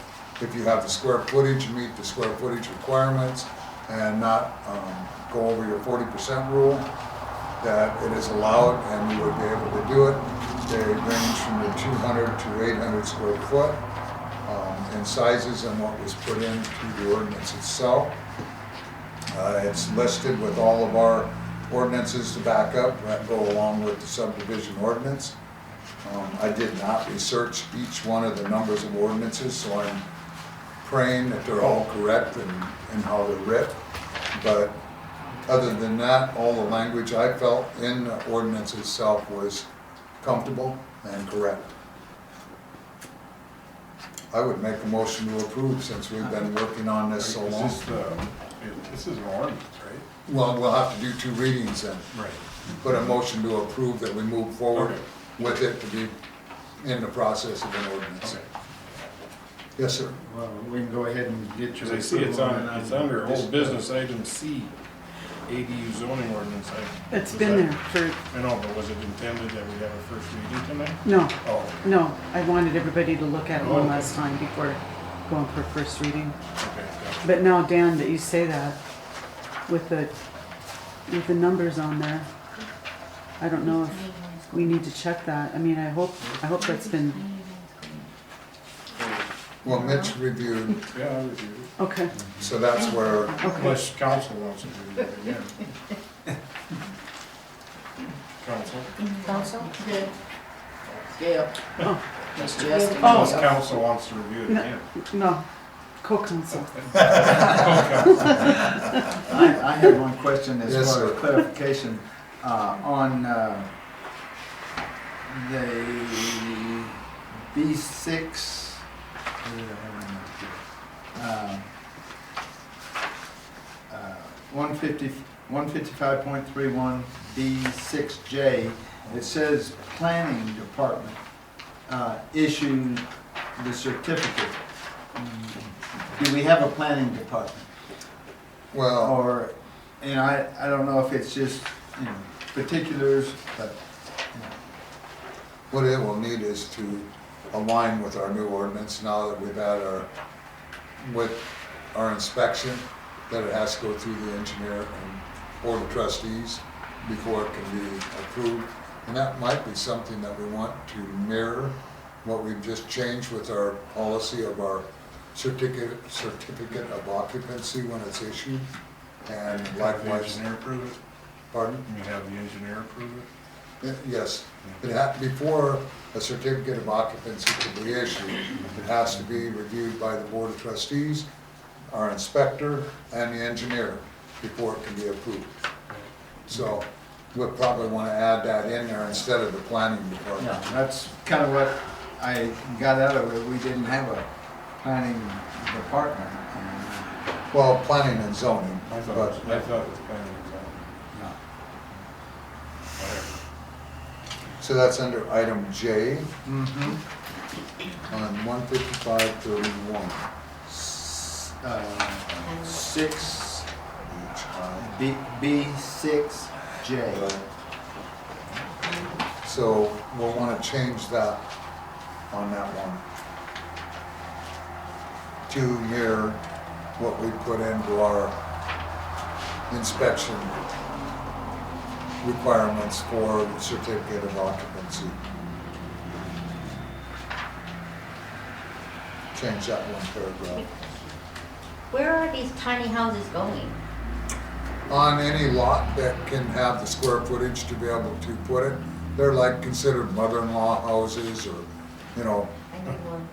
if you have the square footage, meet the square footage requirements and not go over your 40% rule, that it is allowed and you would be able to do it. They range from the 200 to 800 square foot in sizes and what was put into the ordinance itself. It's listed with all of our ordinances to back up that go along with the subdivision ordinance. I did not research each one of the numbers of ordinances, so I'm praying that they're all correct in how they're written. But other than that, all the language I felt in the ordinance itself was comfortable and correct. I would make a motion to approve since we've been working on this so long. This is an ordinance, right? Well, we'll have to do 2 readings then. Right. Put a motion to approve that we move forward Okay. with it to be in the process of an ordinance. Okay. Yes, sir. Well, we can go ahead and get your. Because I see it's approval on, it's and under just- old business item C, ADU zoning ordinance. It's Was been that- there for, I know, but was it intended that we have a first reading tonight? no, Oh, no, I wanted everybody to look at it one Okay. last time before going for first reading. okay, gotcha. But now, Dan, that you say that, with the numbers on there, I don't know if we need to check that. I mean, I hope that's been, Well, Mitch reviewed, Yeah, I reviewed it. okay, so that's where, okay. Unless council wants to do it again. Council? Council? Good. Gail. Oh. Just Justin. Unless Oh. council wants to review it No. again. No, co-counsel. I have one question as Yes, far as sir. clarification, on, the B6. 155.31 B6J, it says planning department issued the certificate. Do we have a planning department? well, Or, and I don't know if it's just, particulars, but, what it will need is to align with our new ordinance now that we've had with our inspection, that it has to go through the engineer and board of trustees. before it can be approved. And that might be something that we want to mirror what we've just changed with our policy of our certificate of occupancy when it's issued. And Have the likewise, engineer approve it? pardon? You have the engineer approve it? Yes, before a certificate of occupancy can be issued, it has to be reviewed by the Board of Trustees, our inspector, and the engineer before it can be approved. So we'll probably want to add that in there instead of the planning Yeah, department. that's kind of what I got out of it. We didn't have a planning department. Well, planning and zoning, I thought, but it was planning and zoning. No. Whatever. so that's under item J Mm-hmm. on 15531. 6, B6J. So we'll want to change that on that one to mirror what we put into our inspection requirements for the certificate of occupancy. Change that one paragraph. Where are these tiny houses going? On any lot that can have the square footage to be able to put it, they're like considered mother-in-law houses or, you know, I need one.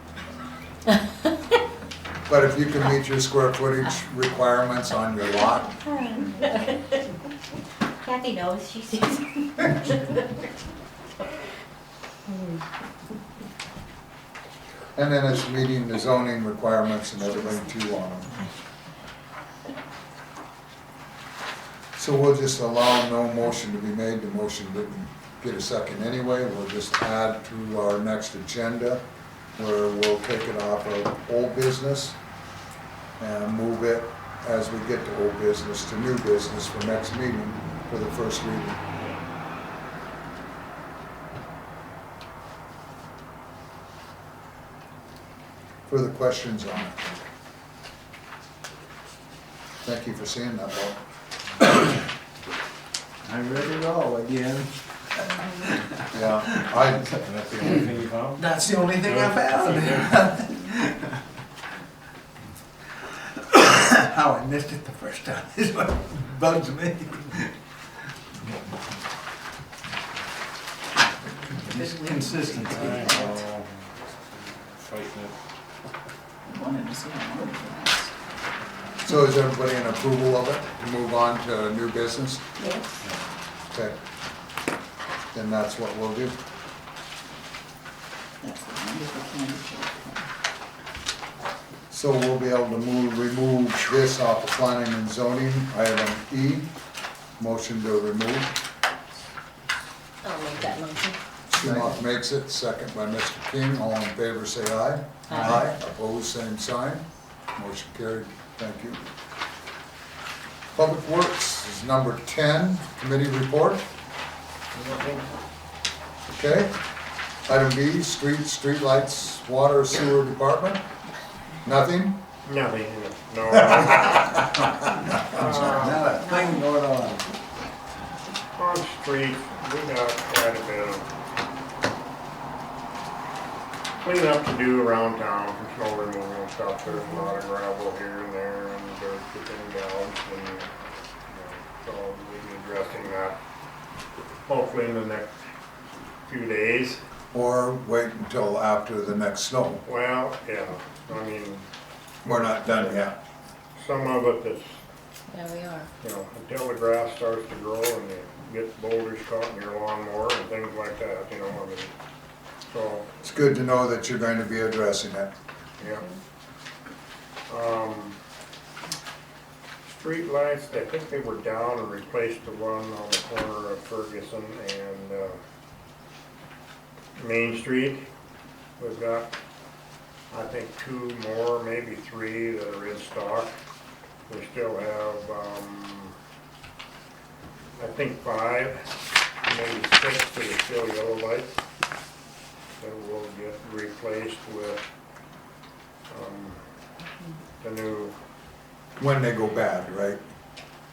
but if you can meet your square footage requirements on your lot, Kathy knows, she sees. and then it's meeting the zoning requirements and everything too on them. So we'll just allow no motion to be made, the motion didn't get a second anyway, we'll just add to our next agenda where we'll take it off of old business and move it as we get to old business to new business for next meeting for the first reading. Further questions on it? Thank you for seeing that, Bob. I read it all again. Yeah, And that's the only thing you found? That's the only thing I found. How I missed it the first time is what bugs me. Just consistency. I know. Fighting it. I wanted to see how long it lasts. so is everybody in approval of it to move on to new business? Yes. Okay. Then that's what we'll do. That's the wonderful candy shop. So we'll be able to remove this off of planning and zoning, item E, motion to remove. I'll make that motion. Schumacher makes it, second by Mr. King, all in favor say aye. Aye. Opposed, same sign, motion carried, thank you. Public Works is number 10, committee report. Okay. Item B, streetlights, water, sewer department. Nothing? Nothing, no. Not a thing going on. On street, we got quite a bit of cleanup to do around town for snow removal and stuff. There's a lot of gravel here and there and dirt within gouged and, so we'll be addressing that hopefully in the next few days. Or wait until after the next snow? Well, yeah, I mean, We're not done yet. some of it that's, There we are. until the grass starts to grow and you get boulders caught in your lawnmower and things like that, I mean, so, It's good to know that you're going to be addressing it. yeah. Street lights, I think they were down and replaced the one on the corner of Ferguson and, Main Street. We've got, I think, 2 more, maybe 3 that are in stock. We still have, I think 5, maybe 6 that are still yellow lights that will get replaced with, the new, When they go bad, right?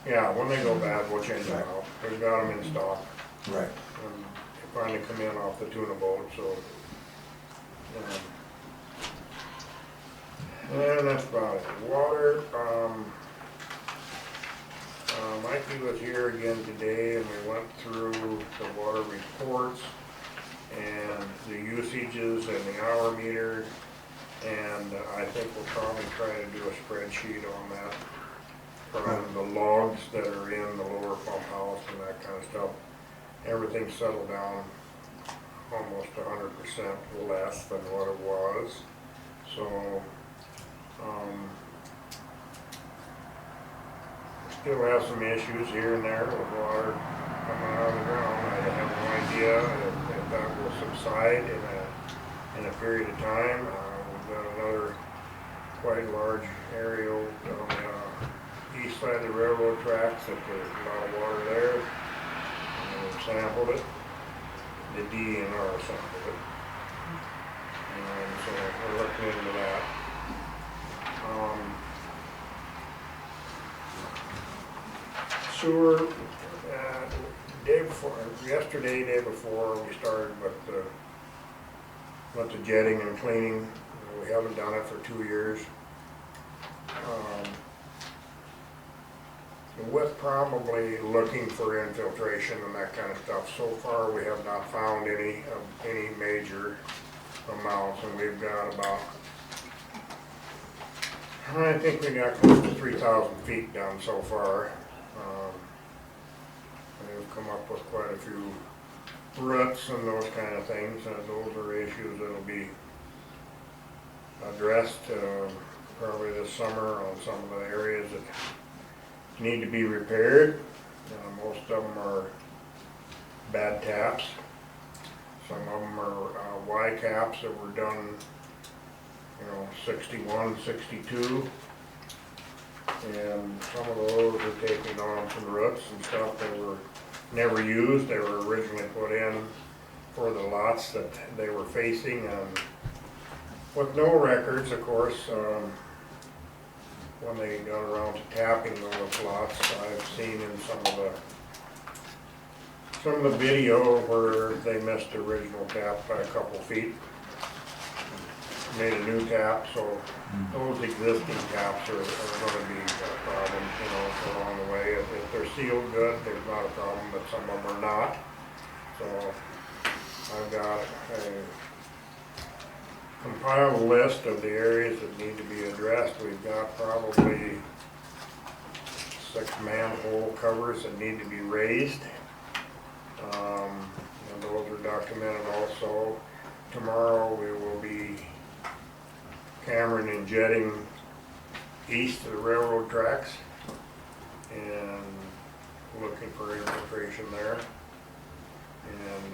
yeah, when they go bad, we'll change them out. we've got them in stock. Right. They finally come in off the tuna boat, so. And that's about it. Water, Mikey was here again today and we went through the water reports and the usages and the hour meter. And I think we'll probably try to do a spreadsheet on that from the logs that are in the lower pump house and that kind of stuff. Everything settled down almost 100% less than what it was. So, still have some issues here and there with water coming out of the ground. I have no idea if that will subside in a period of time. We've got another quite large area on the east side of the railroad tracks that there's a lot of water there. We've sampled it. The DNR sampled it. And so we're looking into that. Sewer, day before we started with the jetting and cleaning. We haven't done it for 2 years. With probably looking for infiltration and that kind of stuff. So far, we have not found any major amounts, and we've got about, I think we got close to 3,000 feet done so far. And we've come up with quite a few roots and those kind of things, and those are issues that'll be addressed probably this summer on some of the areas that need to be repaired. Most of them are bad taps. Some of them are Y caps that were done, 61, 62. And some of those are taking on some roots and stuff that were never used. They were originally put in for the lots that they were facing, and with no records, of course. When they got around to tapping those lots, I've seen in some of the video where they missed the original tap by a couple feet, made a new tap. So those existing taps are going to be a problem, along the way. If they're sealed good, there's not a problem, but some of them are not. So I've got compile a list of the areas that need to be addressed. We've got probably 6 manhole covers that need to be raised. And those are documented also. Tomorrow we will be cammering and jetting east of the railroad tracks and looking for infiltration there. And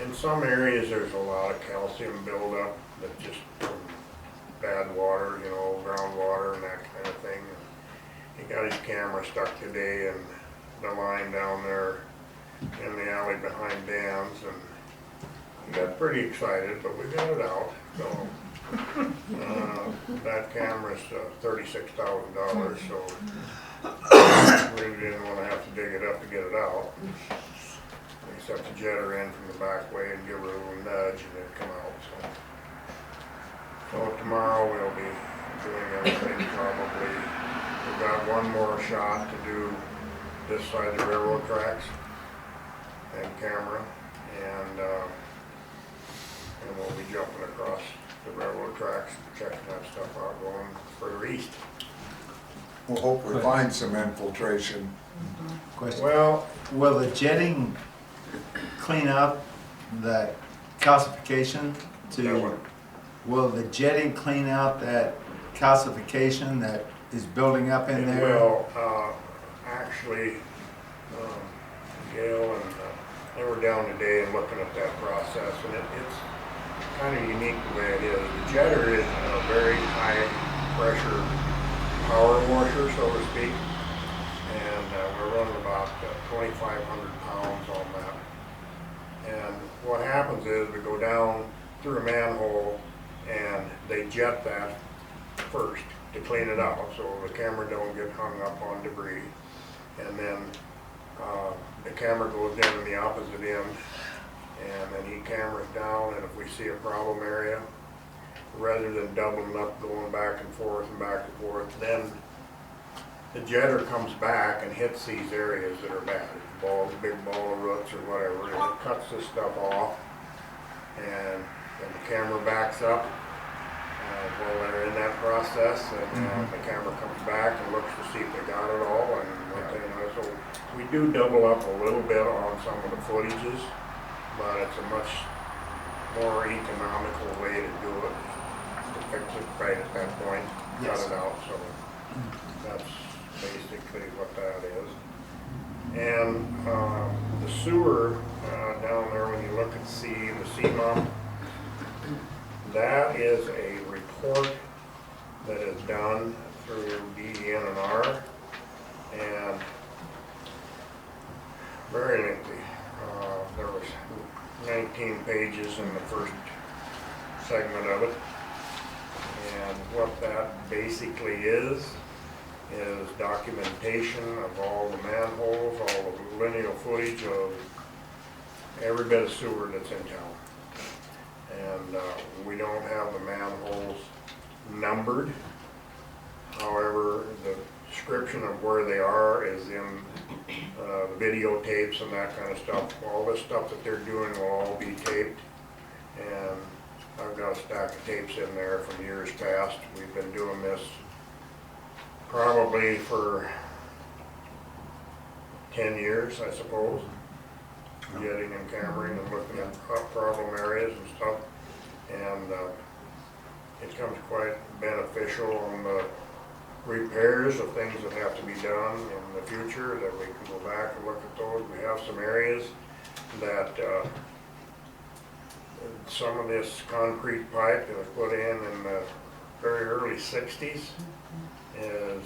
in some areas there's a lot of calcium buildup that's just from bad water, groundwater and that kind of thing. He got his camera stuck today in the line down there in the alley behind Dan's, and he got pretty excited, but we got it out. So that camera's $36,000, so we didn't want to have to dig it up to get it out. Except to jet her in from the back way and give her a little nudge and it'd come out. So tomorrow we'll be doing everything probably. We've got one more shot to do this side of the railroad tracks and camera, and we'll be jumping across the railroad tracks, checking that stuff out, going further east. We'll hope we find some infiltration. Question. Well, Will the jetting clean up that calcification will the jetting clean out that calcification that is building up in there? Well, actually, Gail and they were down today and looking at that process, and it's kind of unique the way it is. The jetter is a very high pressure power washer, so to speak, and we're running about 2,500 pounds on that. And what happens is we go down through a manhole and they jet that first to clean it out so the camera don't get hung up on debris. And then, the camera goes down in the opposite end, and then he cameras down, and if we see a problem area, rather than doubling up, going back and forth, then the jetter comes back and hits these areas that are bad, big ball of roots or whatever, and it cuts this stuff off, and then the camera backs up while they're in that process, and the camera comes back and looks to see if they got it all, and so we do double up a little bit on some of the footages, but it's a much more economical way to do it, to fix it right at that point, cut it out, so that's basically what that is. And the sewer down there, when you look at the CMOM, that is a report that is done through DENR, and very lengthy. There was 19 pages in the first segment of it, and what that basically is documentation of all the manholes, all the lineal footage of every bit of sewer that's in town. And we don't have the manholes numbered. However, the description of where they are is in videotapes and that kind of stuff. All this stuff that they're doing will all be taped, and I've got a stack of tapes in there from years past. We've been doing this probably for 10 years, I suppose, getting and cameraing and looking at problem areas and stuff, and it comes quite beneficial on the repairs of things that have to be done in the future, that we can go back and look at those. We have some areas that some of this concrete pipe that was put in the very early 60s is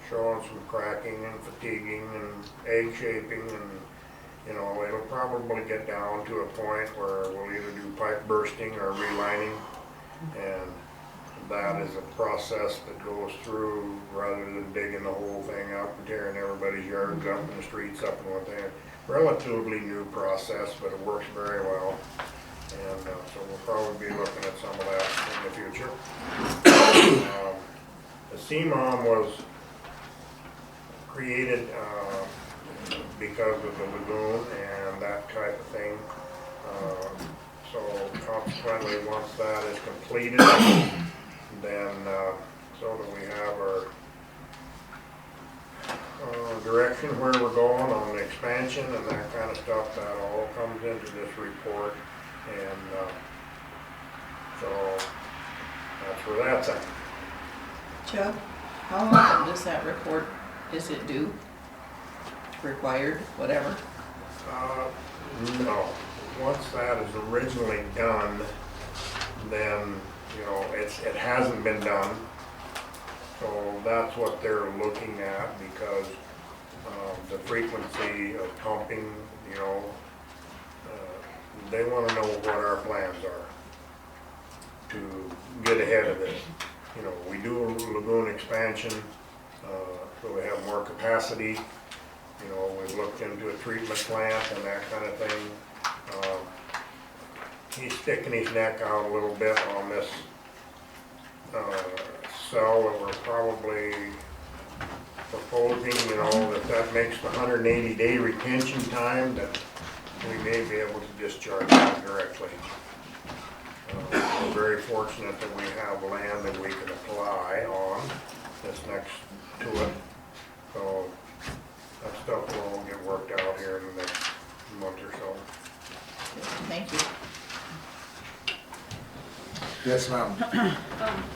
showing some cracking and fatiguing and egg shaping, and you know, it'll probably get down to a point where we'll either do pipe bursting or relining, and that is a process that goes through rather than digging the whole thing up and tearing everybody's yards up and the streets up and what they. Relatively new process, but it works very well, and so we'll probably be looking at some of that in the future. The CMOM was created because of the lagoon and that type of thing. So consequently, once that is completed, then so that we have our direction where we're going on the expansion and that kind of stuff, that all comes into this report, and so that's where that's at. Chuck, how often does that report, is it due? Required, whatever? No. Once that is originally done, then, you know, it hasn't been done. So that's what they're looking at, because the frequency of pumping, you know, they want to know what our plans are to get ahead of this. You know, we do a lagoon expansion, so we have more capacity. You know, we've looked into a treatment plant and that kind of thing. He's sticking his neck out a little bit on this cell that we're probably proposing, you know, that makes the 180-day retention time, that we may be able to discharge that directly. We're very fortunate that we have land that we can apply on that's next to it. So that stuff will all get worked out here in the next month or so. Thank you. Yes, ma'am.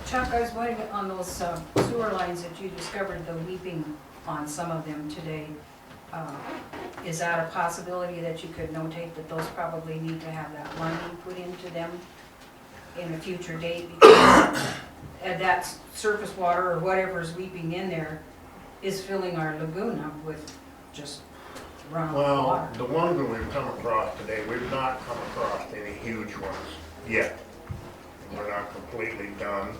Chuck, I was wondering on those sewer lines that you discovered the weeping on some of them today. Is that a possibility that you could notate that those probably need to have that lining put into them in a future date? Because that surface water or whatever's weeping in there is filling our lagoon up with just runoff Well, water. the ones that we've come across today, we've not come across any huge ones yet. We're not completely done.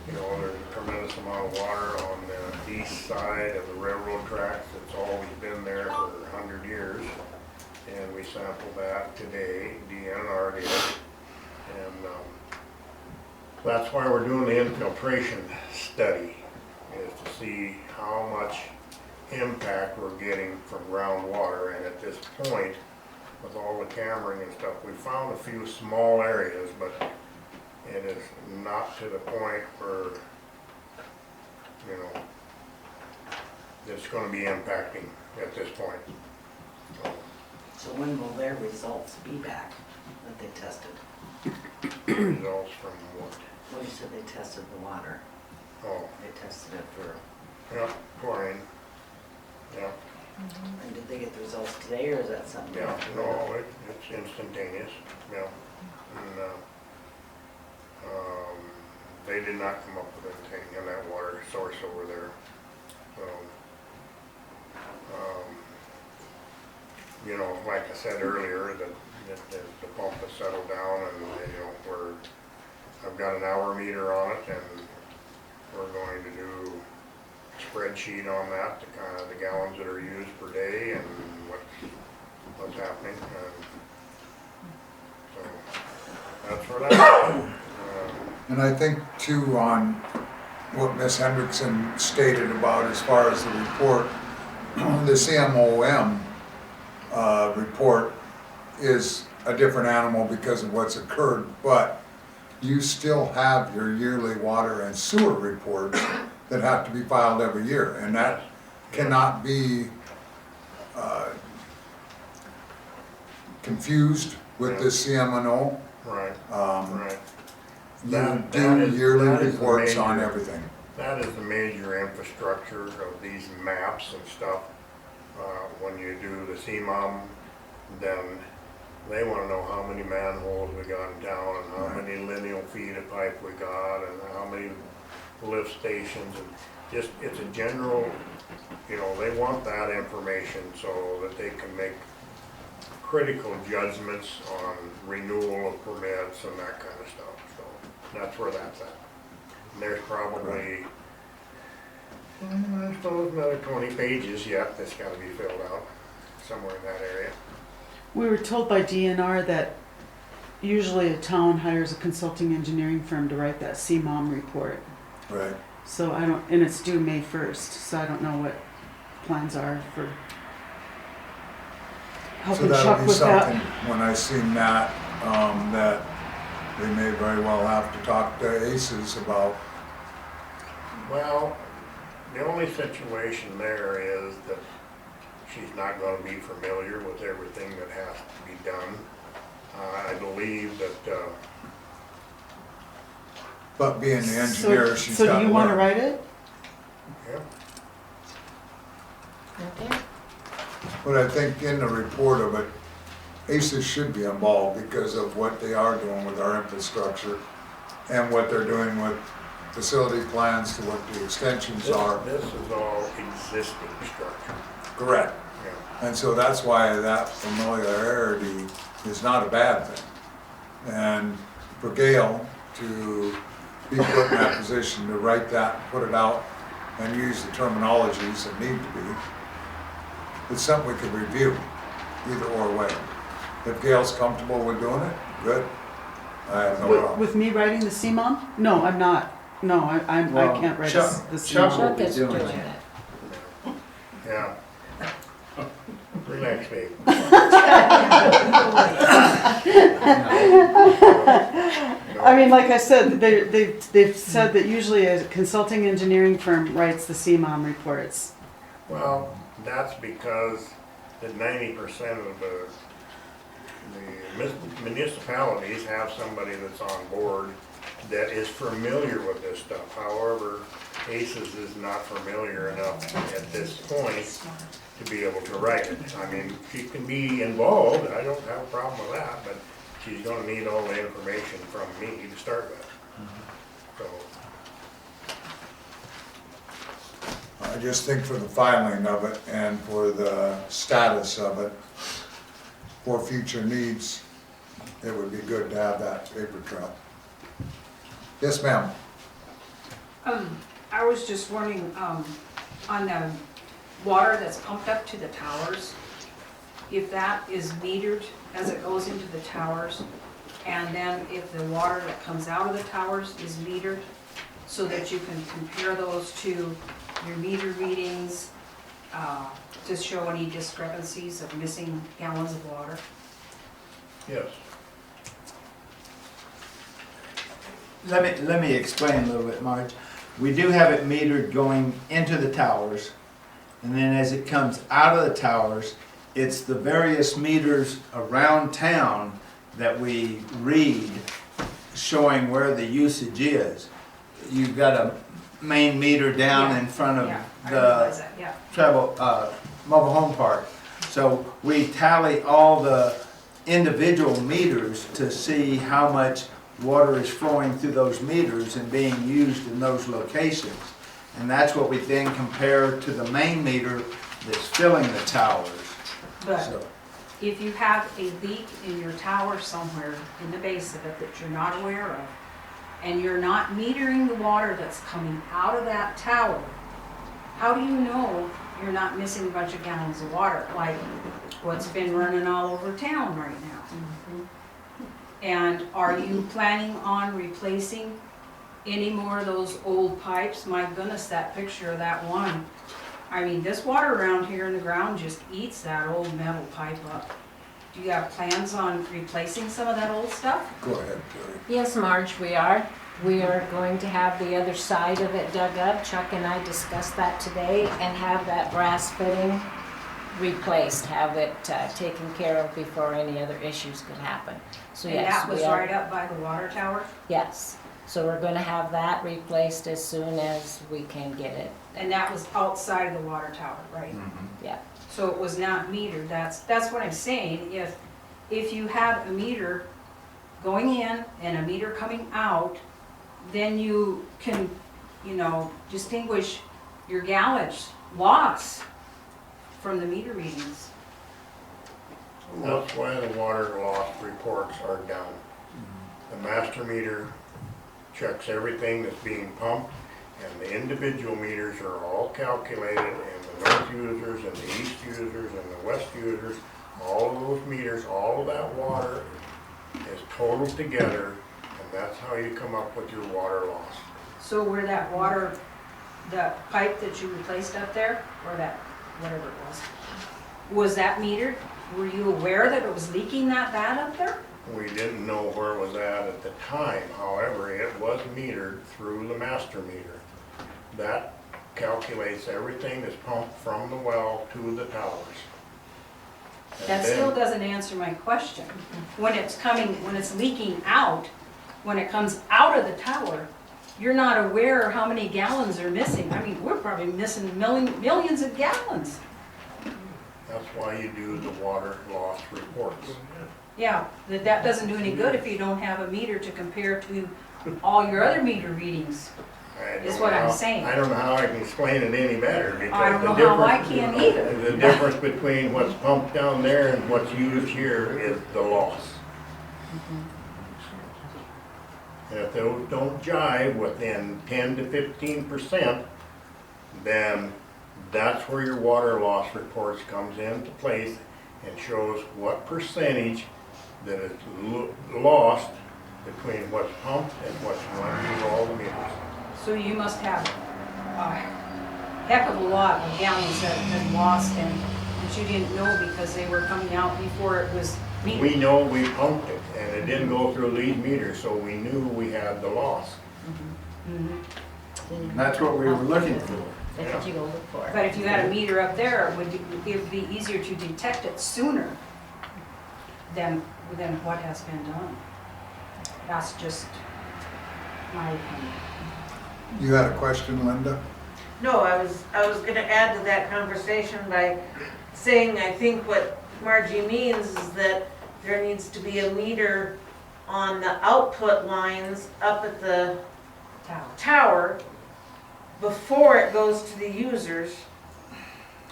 You know, there's a tremendous amount of water on the east side of the railroad tracks. It's always been there for 100 years. And we sampled that today, DNR did. And that's why we're doing the infiltration study, is to see how much impact we're getting from groundwater. And at this point, with all the cammering and stuff, we found a few small areas, but it is not to the point where, you know, it's gonna be impacting at this point. So when will their results be back that they tested? Results from what? Well, you said they tested the water. Oh, They tested it for, yeah, chlorine. Yeah, and did they get the results today, or is that something? yeah, no, it's instantaneous, yeah. And, they did not come up with anything in that water source over there. So, you know, like I said earlier, that the pump has settled down, and, you know, I've got an hour meter on it, and we're going to do a spreadsheet on that, to kind of the gallons that are used per day and what's happening. And so that's for that. And I think too, on what Ms. Hendrickson stated about as far as the report, the CMOM report is a different animal because of what's occurred, but you still have your yearly water and sewer reports that have to be filed every year, and that cannot be confused with the CMNO. Right, right. You That do is- yearly that is the reports on major- everything. That is the major infrastructure of these maps and stuff. When you do the CMOM, then they wanna know how many manholes we got in town, and how many lineal feet of pipe we got, and how many lift stations, and just, it's a general, you know, they want that information so that they can make critical judgments on renewal of permits and that kind of stuff, so that's where that's at. And there's probably, I suppose, another 20 pages yet that's gotta be filled out, somewhere in that area. We were told by DNR that usually a town hires a consulting engineering firm to write that CMOM report. Right. So I don't, and it's due May 1st, so I don't know what plans are for So helping that'll Chuck be with something, that. when I seen that, that we may very well have to talk to ACES about. Well, the only situation there is that she's not gonna be familiar with everything that has to be done. I believe that, But being the engineer, she's So got do to you want to learn. write it? yeah, Okay. But I think in the report of it, ACES should be involved because of what they are doing with our infrastructure and what they're doing with facility plans to what the extensions are. this is all existing structure, Correct. yeah. And so that's why that familiarity is not a bad thing. And for Gail to be put in that position to write that, put it out, and use the terminologies that need to be, it's something we could review, either or way. If Gail's comfortable with doing it, good. I have no problem. With me writing the CMOM? No, I'm not. No, I Well, can't write Chuck- the Chuck CMOM. will Chuck be is doing doing it. it. Yeah. Relax, babe. I mean, like I said, they've said that usually a consulting engineering firm writes the CMOM reports. Well, that's because the 90% of the municipalities have somebody that's on board that is familiar with this stuff. However, ACES is not familiar enough at this point to be able to write it. I mean, she can be involved, I don't have a problem with that, but she's gonna need all the information from me to start with. So, I just think for the filing of it and for the status of it, for future needs, it would be good to have that paper trail. Yes, ma'am. I was just wondering, on the water that's pumped up to the towers, if that is metered as it goes into the towers, and then if the water that comes out of the towers is metered, so that you can compare those to your meter readings, to show any discrepancies of missing gallons of water. Yes. Let me explain a little bit, Marge. We do have it metered going into the towers, and then as it comes out of the towers, it's the various meters around town that we read showing where the usage is. You've got a main meter down Yeah. in front of Yeah, I the realize that, yeah. mobile home park. So we tally all the individual meters to see how much water is flowing through those meters and being used in those locations. And that's what we then compare to the main meter that's filling the towers. But So, if you have a leak in your tower somewhere in the base of it that you're not aware of, and you're not metering the water that's coming out of that tower, how do you know you're not missing a bunch of gallons of water, like what's been running all over town right now? And are you planning on replacing any more of those old pipes? My goodness, that picture of that one. I mean, this water around here in the ground just eats that old metal pipe up. Do you have plans on replacing some of that old stuff? Go ahead, Terry. Yes, Marge, we are. We are going to have the other side of it dug up. Chuck and I discussed that today, and have that brass fitting replaced, have it taken care of before any other issues could happen. So And yes, that was we are. right up by the water tower? Yes, so we're gonna have that replaced as soon as we can get it. And that was outside of the water tower, right? Yeah. So it was not metered, that's what I'm saying, if you have a meter going in and a meter coming out, then you can, distinguish your gallons loss from the meter readings. That's why the water loss reports are done. The master meter checks everything that's being pumped, and the individual meters are all calculated, and the north users and the east users and the west users, all of those meters, all of that water is totaled together, and that's how you come up with your water loss. So where that water, the pipe that you replaced up there, or that, whatever it was that metered? Were you aware that it was leaking that bad up there? We didn't know where it was at the time, however, it was metered through the master meter. That calculates everything that's pumped from the well to the towers. And That then- still doesn't answer my question. When it's leaking out, when it comes out of the tower, you're not aware how many gallons are missing. I mean, we're probably missing millions of gallons. That's why you do the water loss reports. Yeah, that doesn't do any good if you don't have a meter to compare to all your other meter readings. Is what I'm saying. I don't know how I can explain it any better, because I don't the know how I difference- can either. The difference between what's pumped down there and what's used here is the loss. And if those don't jive within 10 to 15%, then that's where your water loss reports comes into place and shows what percentage that is lost between what's pumped and what's running through all the meters. So you must have a heck of a lot of gallons that have been lost and that you didn't know because they were coming out before it was metered. We know we pumped it, and it didn't go through these meters, so we knew we had the loss. and that's what we were looking for. That's what you go look for. But if you had a meter up there, it would be easier to detect it sooner than what has been done. That's just my opinion. You had a question, Linda? No, I was gonna add to that conversation by saying, I think what Margie means is that there needs to be a meter on the output lines up at the tower before it goes to the users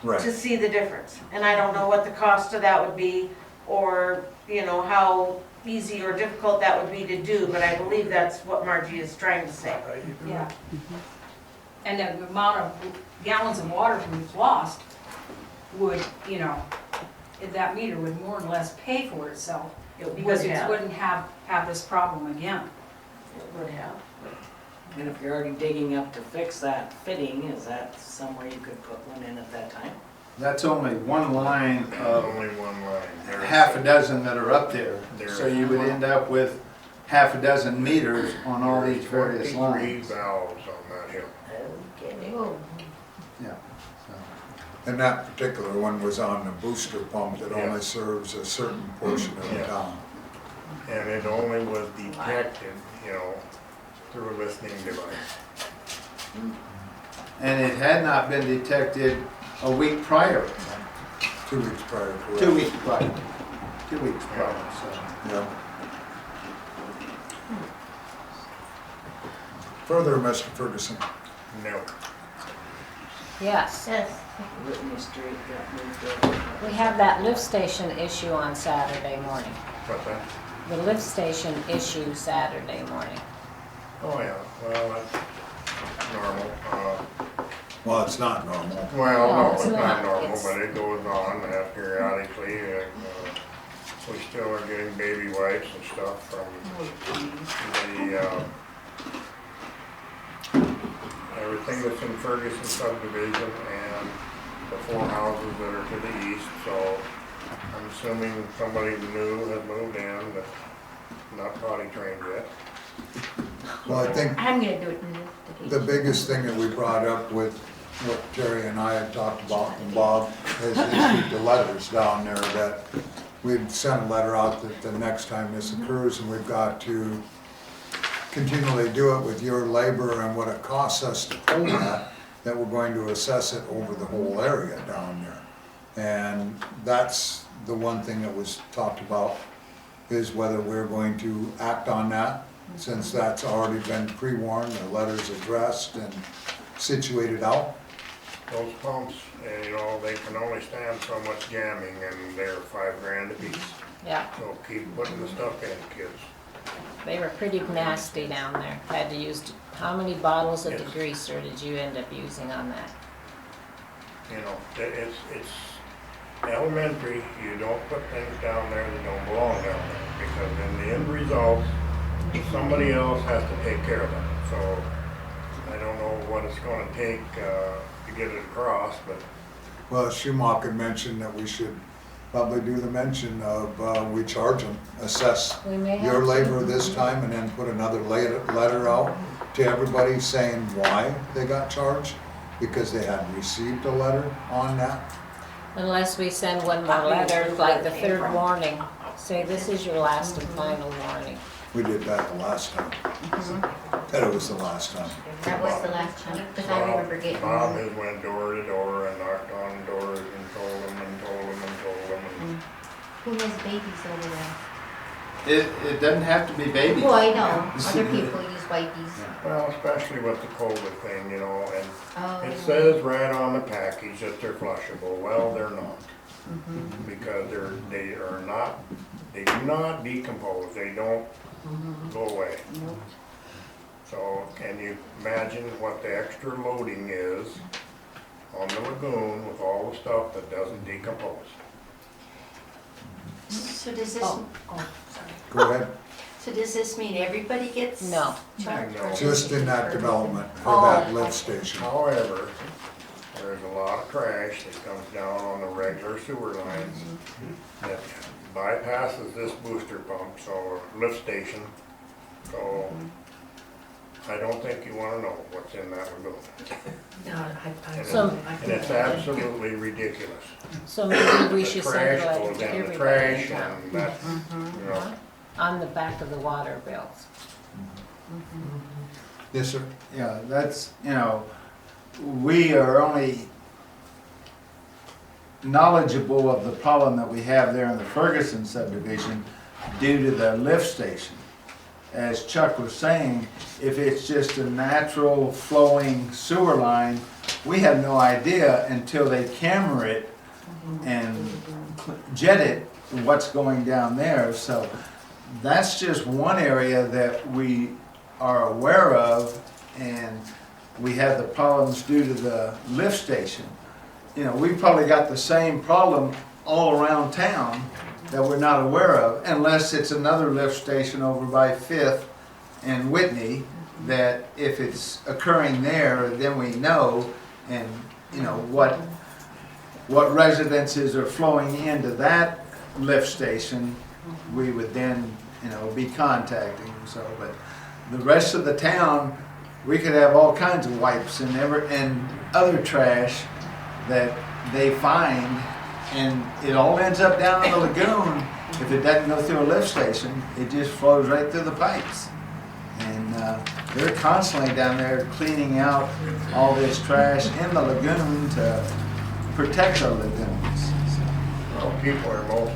to see the difference. And I don't know what the cost of that would be, or, how easy or difficult that would be to do, but I believe that's what Margie is trying to say. Yeah. and the amount of gallons of water we've lost would, you know, that meter would more or less pay for itself. It Because would it have. wouldn't have this problem again. It would have. And if you're already digging up to fix that fitting, is that somewhere you could put one in at that time? That's only one line of Only one line. There's- half a dozen that are up there. There's So you would end up with half a dozen meters on all these various 23 lines. valves on that hill. Okay. Oh, Yeah. And that particular one was on the booster pump that only Yes. serves a certain portion of the Yes. town. And it only was detected, you know, through a listening device. And it had not been detected a week prior, 2 weeks prior, correct? 2 weeks prior, 2 weeks prior, so. Yeah. Further, Mr. Ferguson. No. Yes, yes. Whitney Street got moved over. we have that lift station issue on Saturday morning. What's that? The lift station issue Saturday morning. Oh, yeah, well, that's normal. Well, it's not normal. Well, No, no, it's it's not not. normal, It's- but it goes on periodically. We still are getting baby wipes and stuff from the, everything that's in Ferguson subdivision and the 4 houses that are to the east, so I'm assuming somebody new has moved in that's not potty trained yet. Well, I think I'm gonna do it in the biggest thing that we brought up with what Terry and I had talked about, and Bob, is the letters down there that we'd sent a letter out that the next time this occurs, and we've got to continually do it with your labor and what it costs us to pull that we're going to assess it over the whole area down there. And that's the one thing that was talked about, is whether we're going to act on that, since that's already been pre-warned, the letter's addressed and situated out. Those pumps, you know, they can only stand so much jamming and they're $5 a piece. Yeah, So keep putting the stuff in, kids. they were pretty nasty down there. Had to use, how many bottles of Yes. degreaser did you end up using on that? You know, it's elementary. You don't put things down there that don't belong down there, because in the end result, somebody else has to take care of it. So I don't know what it's gonna take to get it across, but Well, Schumacher mentioned that we should probably do the mention of, we charge them, assess We may have your to. labor this time, and then put another letter out to everybody saying why they got charged, because they hadn't received a letter on that. Unless we send one more letter, like the third warning, say this is your last and final warning. We did that the last time. That it was the last time. That was the last time, because I remember getting Bob one. has went door to door and knocked on doors and told them and told them and told them. And Who has babies over there? It doesn't have to be babies. Well, I know, other people use wipes. Well, especially with the COVID thing, you know, and Oh. it says right on the package that they're flushable. Well, they're not. Because they do not decompose. They don't go away. So can you imagine what the extra loading is on the lagoon with all the stuff that doesn't decompose? So does this, Oh, sorry. Go ahead. so does this mean everybody gets No. charged? No. Just in that development for that lift station. However, there's a lot of trash that comes down on the regular sewer lines that bypasses this booster pump, so lift station. So I don't think you wanna know what's in that lagoon. No, I So- And it's absolutely ridiculous. So maybe we The should send a trash letter goes to in the everybody trash in town. and that's, you know, On the back of the water bills. Yes, sir. Yeah, that's, you know, we are only knowledgeable of the problem that we have there in the Ferguson subdivision due to the lift station. As Chuck was saying, if it's just a natural flowing sewer line, we have no idea until they camera it and jet it, what's going down there. So that's just one area that we are aware of, and we have the problems due to the lift station. You know, we've probably got the same problem all around town that we're not aware of, unless it's another lift station over by Fifth and Whitney, that if it's occurring there, then we know, and, you know, what residences are flowing into that lift station, we would then, you know, be contacting, so, but the rest of the town, we could have all kinds of wipes and other trash that they find, and it all ends up down in the lagoon. If it doesn't go through a lift station, it just flows right through the pipes. And they're constantly down there cleaning out all this trash in the lagoon to protect our lagoons. Well, people are most,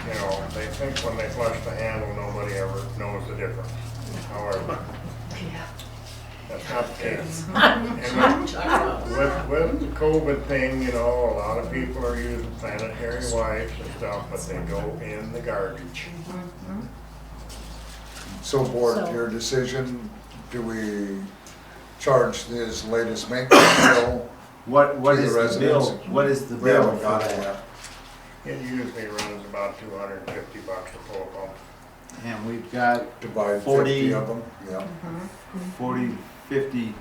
you know, they think when they flush the handle, nobody ever knows the difference. However, that's not the case. And with the COVID thing, you know, a lot of people are using sanitary wipes and stuff, but they go in the garbage. So board, So- your decision, do we charge this latest maintenance bill? What To is the the bill? residents. What is the We bill haven't for got it that? yet. It usually runs about $250 to pull a pump. And we've got Divide 40 50 of them, yeah. 40, 50,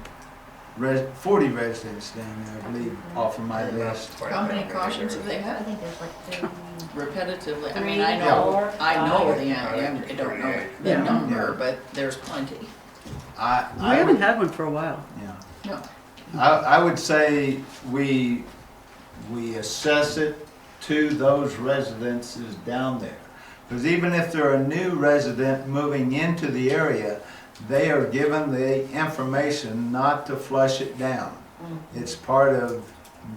40 residents down there, I believe, off of my And that's list. quite How many many. cautions have they I had? think there's like 30. Repetitively, I Three, mean, I know four, the five. end, I don't know the Yeah. number, but there's plenty. We haven't had one for a while. Yeah. No. I would say we assess it to those residences down there. Because even if they're a new resident moving into the area, they are given the information not to flush it down. It's part of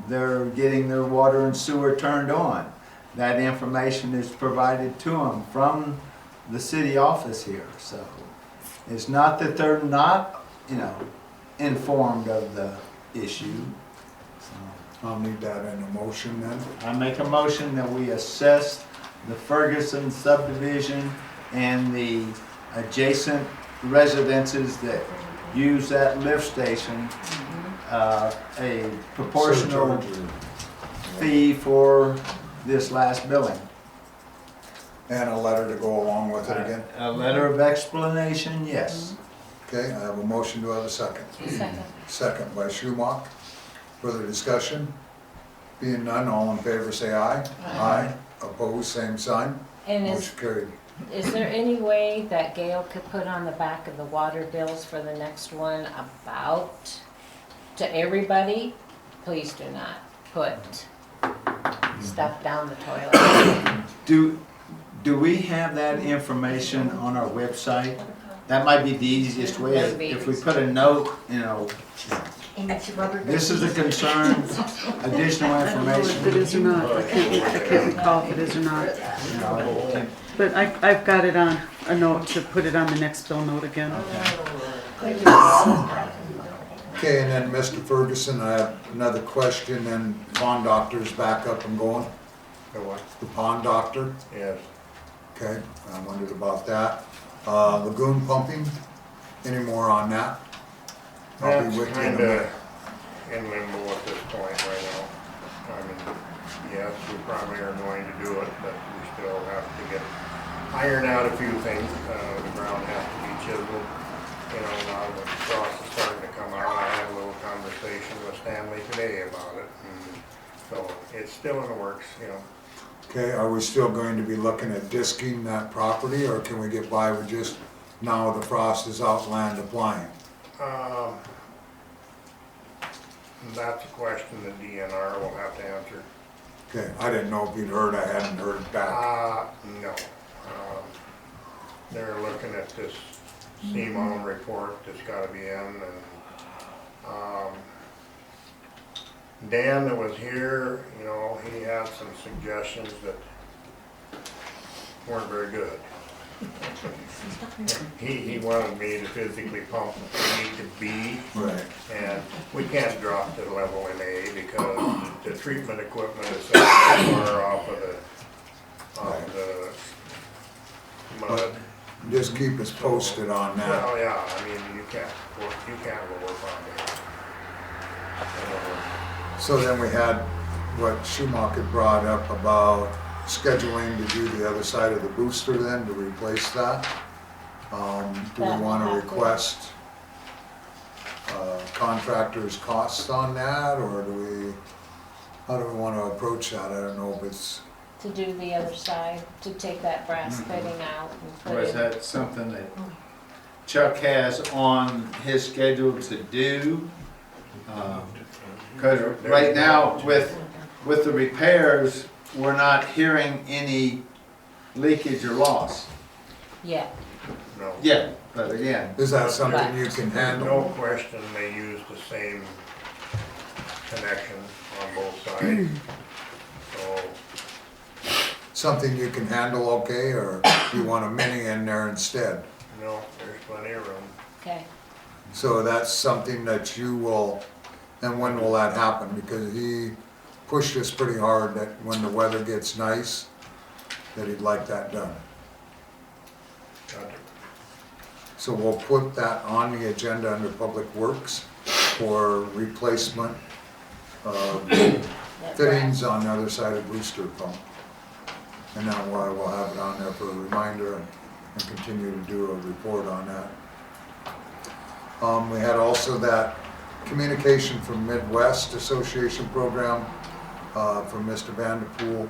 their getting their water and sewer turned on. That information is provided to them from the city office here, so it's not that they're not, you know, informed of the issue. So I'll need that in a motion then. I make a motion that we assess the Ferguson subdivision and the adjacent residences that use that lift station, a proportional Surcharge fee for this last billing. and a letter to go along with it again. A letter of explanation, yes. Okay, I have a motion, do I have a second? Second. Second by Schumacher. Further discussion? Being none, all in favor say aye. Aye. Opposed, same sign. And Motion carried. is there any way that Gail could put on the back of the water bills for the next one about to everybody? Please do not put stuff down the toilet. Do we have that information on our website? That might be the easiest way, That would be- if we put a note, you know, this is a concern, additional I don't know if it information. is or not. I can't recall if it is or not. You know, But I've got it on a note to put it on the next bill note again. Okay, and then Mr. Ferguson, I have another question, and pond doctor's back up and going, The what? the pond doctor, Yes. okay, I wondered about that. Lagoon pumping, any more on that? I'll be That's with you in a kinda minute. in limbo at this point right now. I mean, yes, we probably are going to do it, but we still have to iron out a few things. The ground has to be chiseled. You know, now the frost is starting to come out. I had a little conversation with Stanley today about it. And so it's still in the works, you know. Okay, are we still going to be looking at disking that property, or can we get by with just now the frost is out, land applying? That's a question that DNR will have to answer. Okay, I didn't know if you'd heard, I hadn't heard back. No. They're looking at this CMOM report that's gotta be in, and, Dan that was here, you know, he had some suggestions that weren't very good. He wanted me to physically pump where we need to be, Right. and we can't drop to the level in A because the treatment equipment is so far off of the mud. Just keep us posted on that. Well, yeah, I mean, you can't lower pond. So then we had what Schumacher brought up about scheduling to do the other side of the booster then to replace that. Do we That will want to have to- request contractors' costs on that, or how do we want to approach that? I don't know if it's, To do the other side, to take that brass Mhm. fitting out and put Or is in. that something that Chuck has on his schedule to do? Because right now, with the repairs, we're not hearing any leakage or loss. Yeah, No. Yeah, but again, is that something you can There's handle? no question they use the same connection on both sides. So, Something you can handle okay, or do you want a mini in there instead? no, there's plenty of room. okay. So that's something that you will, and when will that happen? Because he pushed us pretty hard that when the weather gets nice, that he'd like that done. Got it. So we'll put that on the agenda under Public Works for replacement of That fittings on the other side of booster pump. And that's why we'll have it on there for a reminder and continue to do a report on that. We had also that communication from Midwest Association program from Mr. Vanderpool.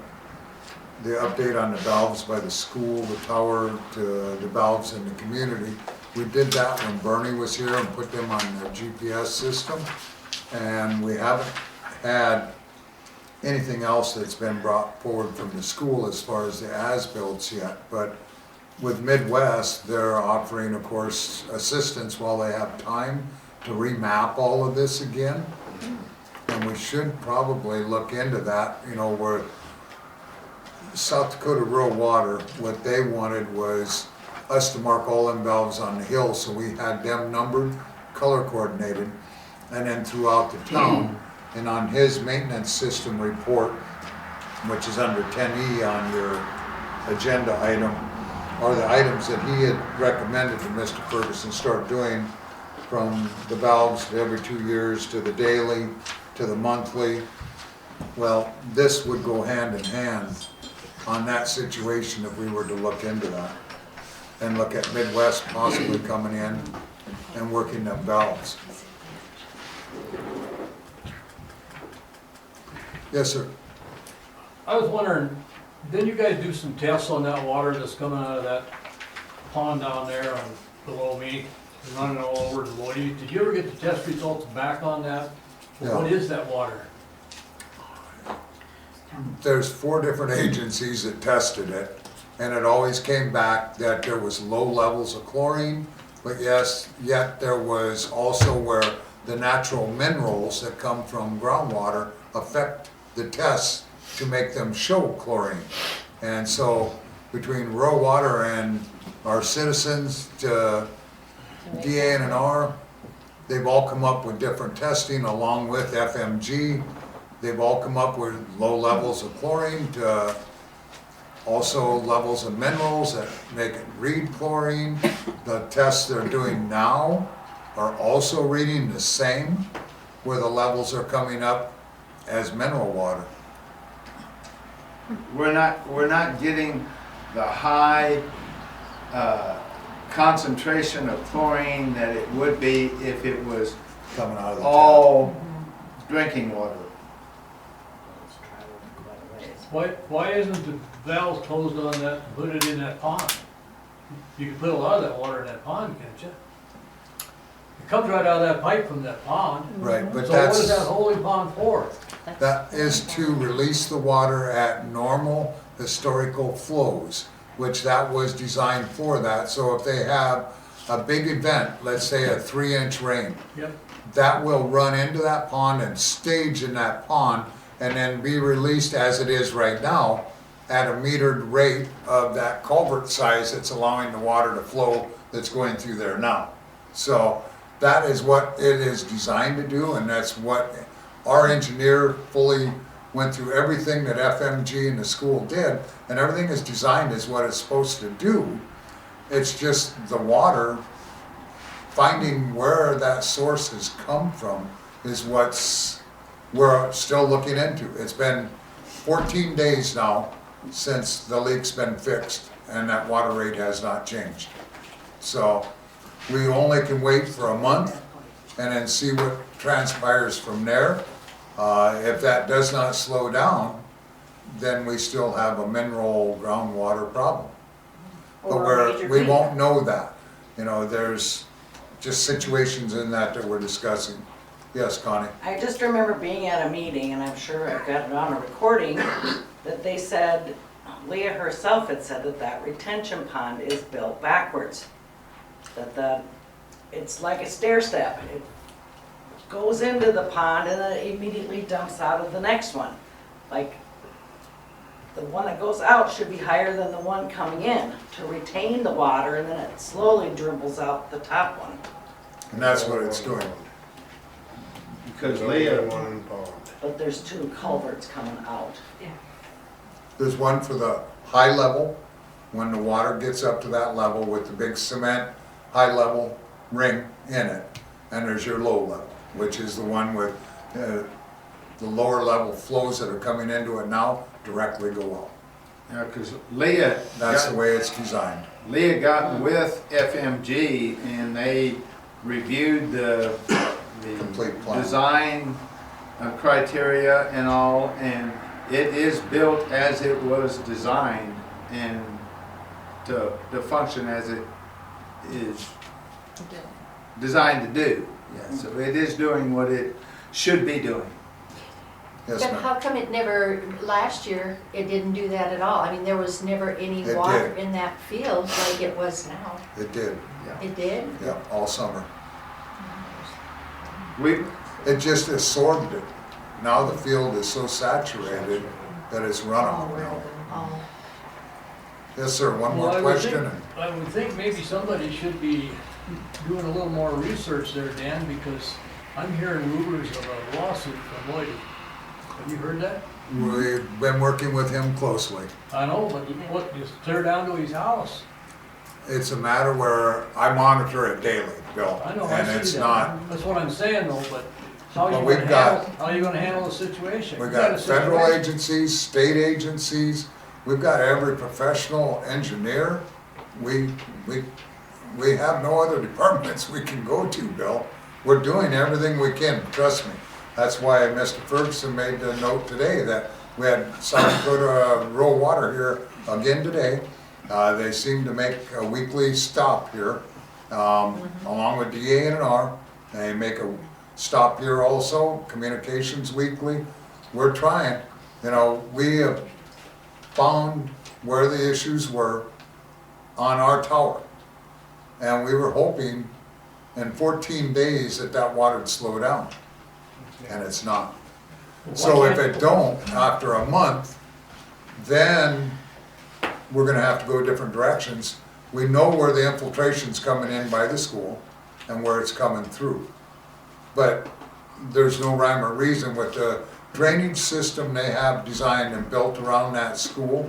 The update on the valves by the school, the tower, to the valves in the community. We did that when Bernie was here and put them on the GPS system. And we haven't had anything else that's been brought forward from the school as far as the as-builts yet. But with Midwest, they're offering, of course, assistance while they have time to remap all of this again. And we should probably look into that, you know, where South Dakota Rural Water, what they wanted was us to mark all them valves on the hill, so we had them numbered, color coordinated, and then throughout the town. And on his maintenance system report, which is under 10E on your agenda item, are the items that he had recommended to Mr. Ferguson start doing, from the valves to every 2 years, to the daily, to the monthly. Well, this would go hand in hand on that situation if we were to look into that. And look at Midwest possibly coming in and working them valves. Yes, sir. I was wondering, didn't you guys do some tests on that water that's coming out of that pond down there on below me, running all over below you? Did you ever get the test results back on that? No. What is that water? There's 4 different agencies that tested it, and it always came back that there was low levels of chlorine, but yes, yet there was also where the natural minerals that come from groundwater affect the tests to make them show chlorine. And so between rural water and our citizens to DANR, they've all come up with different testing along with FMG. They've all come up with low levels of chlorine to also levels of minerals that make it read chlorine. The tests they're doing now are also reading the same, where the levels are coming up as mineral water. we're not getting the high concentration of chlorine that it would be if it was Coming out of the tap. all drinking water. Why isn't the valves closed on that, and put it in that pond? You can put a lot of that water in that pond, can't you? It comes right out of that pipe from that pond. Right, but So what is that's, that holding pond for? that is to release the water at normal historical flows, which that was designed for that. So if they have a big event, let's say a 3-inch rain, Yep. that will run into that pond and stage in that pond and then be released as it is right now at a metered rate of that culvert size that's allowing the water to flow that's going through there now. So that is what it is designed to do, and that's what our engineer fully went through everything that FMG and the school did, and everything is designed as what it's supposed to do. It's just the water, finding where that source has come from is we're still looking into. It's been 14 days now since the leak's been fixed and that water rate has not changed. So we only can wait for a month and then see what transpires from there. If that does not slow down, then we still have a mineral groundwater problem. But we won't know that. You know, there's just situations in that we're discussing. Yes, Connie? I just remember being at a meeting, and I'm sure I've got it on a recording, that they said, Leah herself had said that that retention pond is built backwards. That it's like a stair step. It goes into the pond and then it immediately dumps out of the next one. Like, the one that goes out should be higher than the one coming in to retain the water, and then it slowly dribbles out the top one. And that's what it's doing. Because There's only Leah, one pond. But there's two culverts coming out. There's one for the high level, when the water gets up to that level with the big cement high level ring in it. And there's your low level, which is the one with the lower level flows that are coming into it now directly go out. yeah, because Leah. That's the way it's designed. Leah got with FMG and they reviewed the Complete plan. design criteria and all, and it is built as it was designed and to function as it is designed to do. Yeah, so it is doing what it should be doing. Yes, But ma'am. how come it never, last year, it didn't do that at all? I mean, there was never any It water did. in that field like it was now. It did, It did? yeah, all summer. We, It just absorbed it. Now the field is so saturated that it's runoff now. Oh. Yes, sir, one Well, more I would question. think- I would think maybe somebody should be doing a little more research there, Dan, because I'm hearing rumors of a lawsuit from Lloyd. Have you heard that? We've been working with him closely. I know, but what, just clear down to his house? It's a matter where I monitor it daily, Bill, I know, I and see it's that. not, That's what I'm saying though, but how But you we've gonna got- handle, how you gonna handle the situation? we've You got got a federal situation- agencies, state agencies, we've got every professional engineer. We have no other departments we can go to, Bill. We're doing everything we can, trust me. That's why Mr. Ferguson made the note today that we had South Dakota Rural Water here again today. They seem to make a weekly stop here, along with DA&R. They make a stop here also, communications weekly. We're trying, you know, we have found where the issues were on our tower. And we were hoping in 14 days that water would slow down, and it's not. So if it don't, after a month, then we're gonna have to go different directions. We know where the infiltration's coming in by the school and where it's coming through. But there's no rhyme or reason with the drainage system they have designed and built around that school.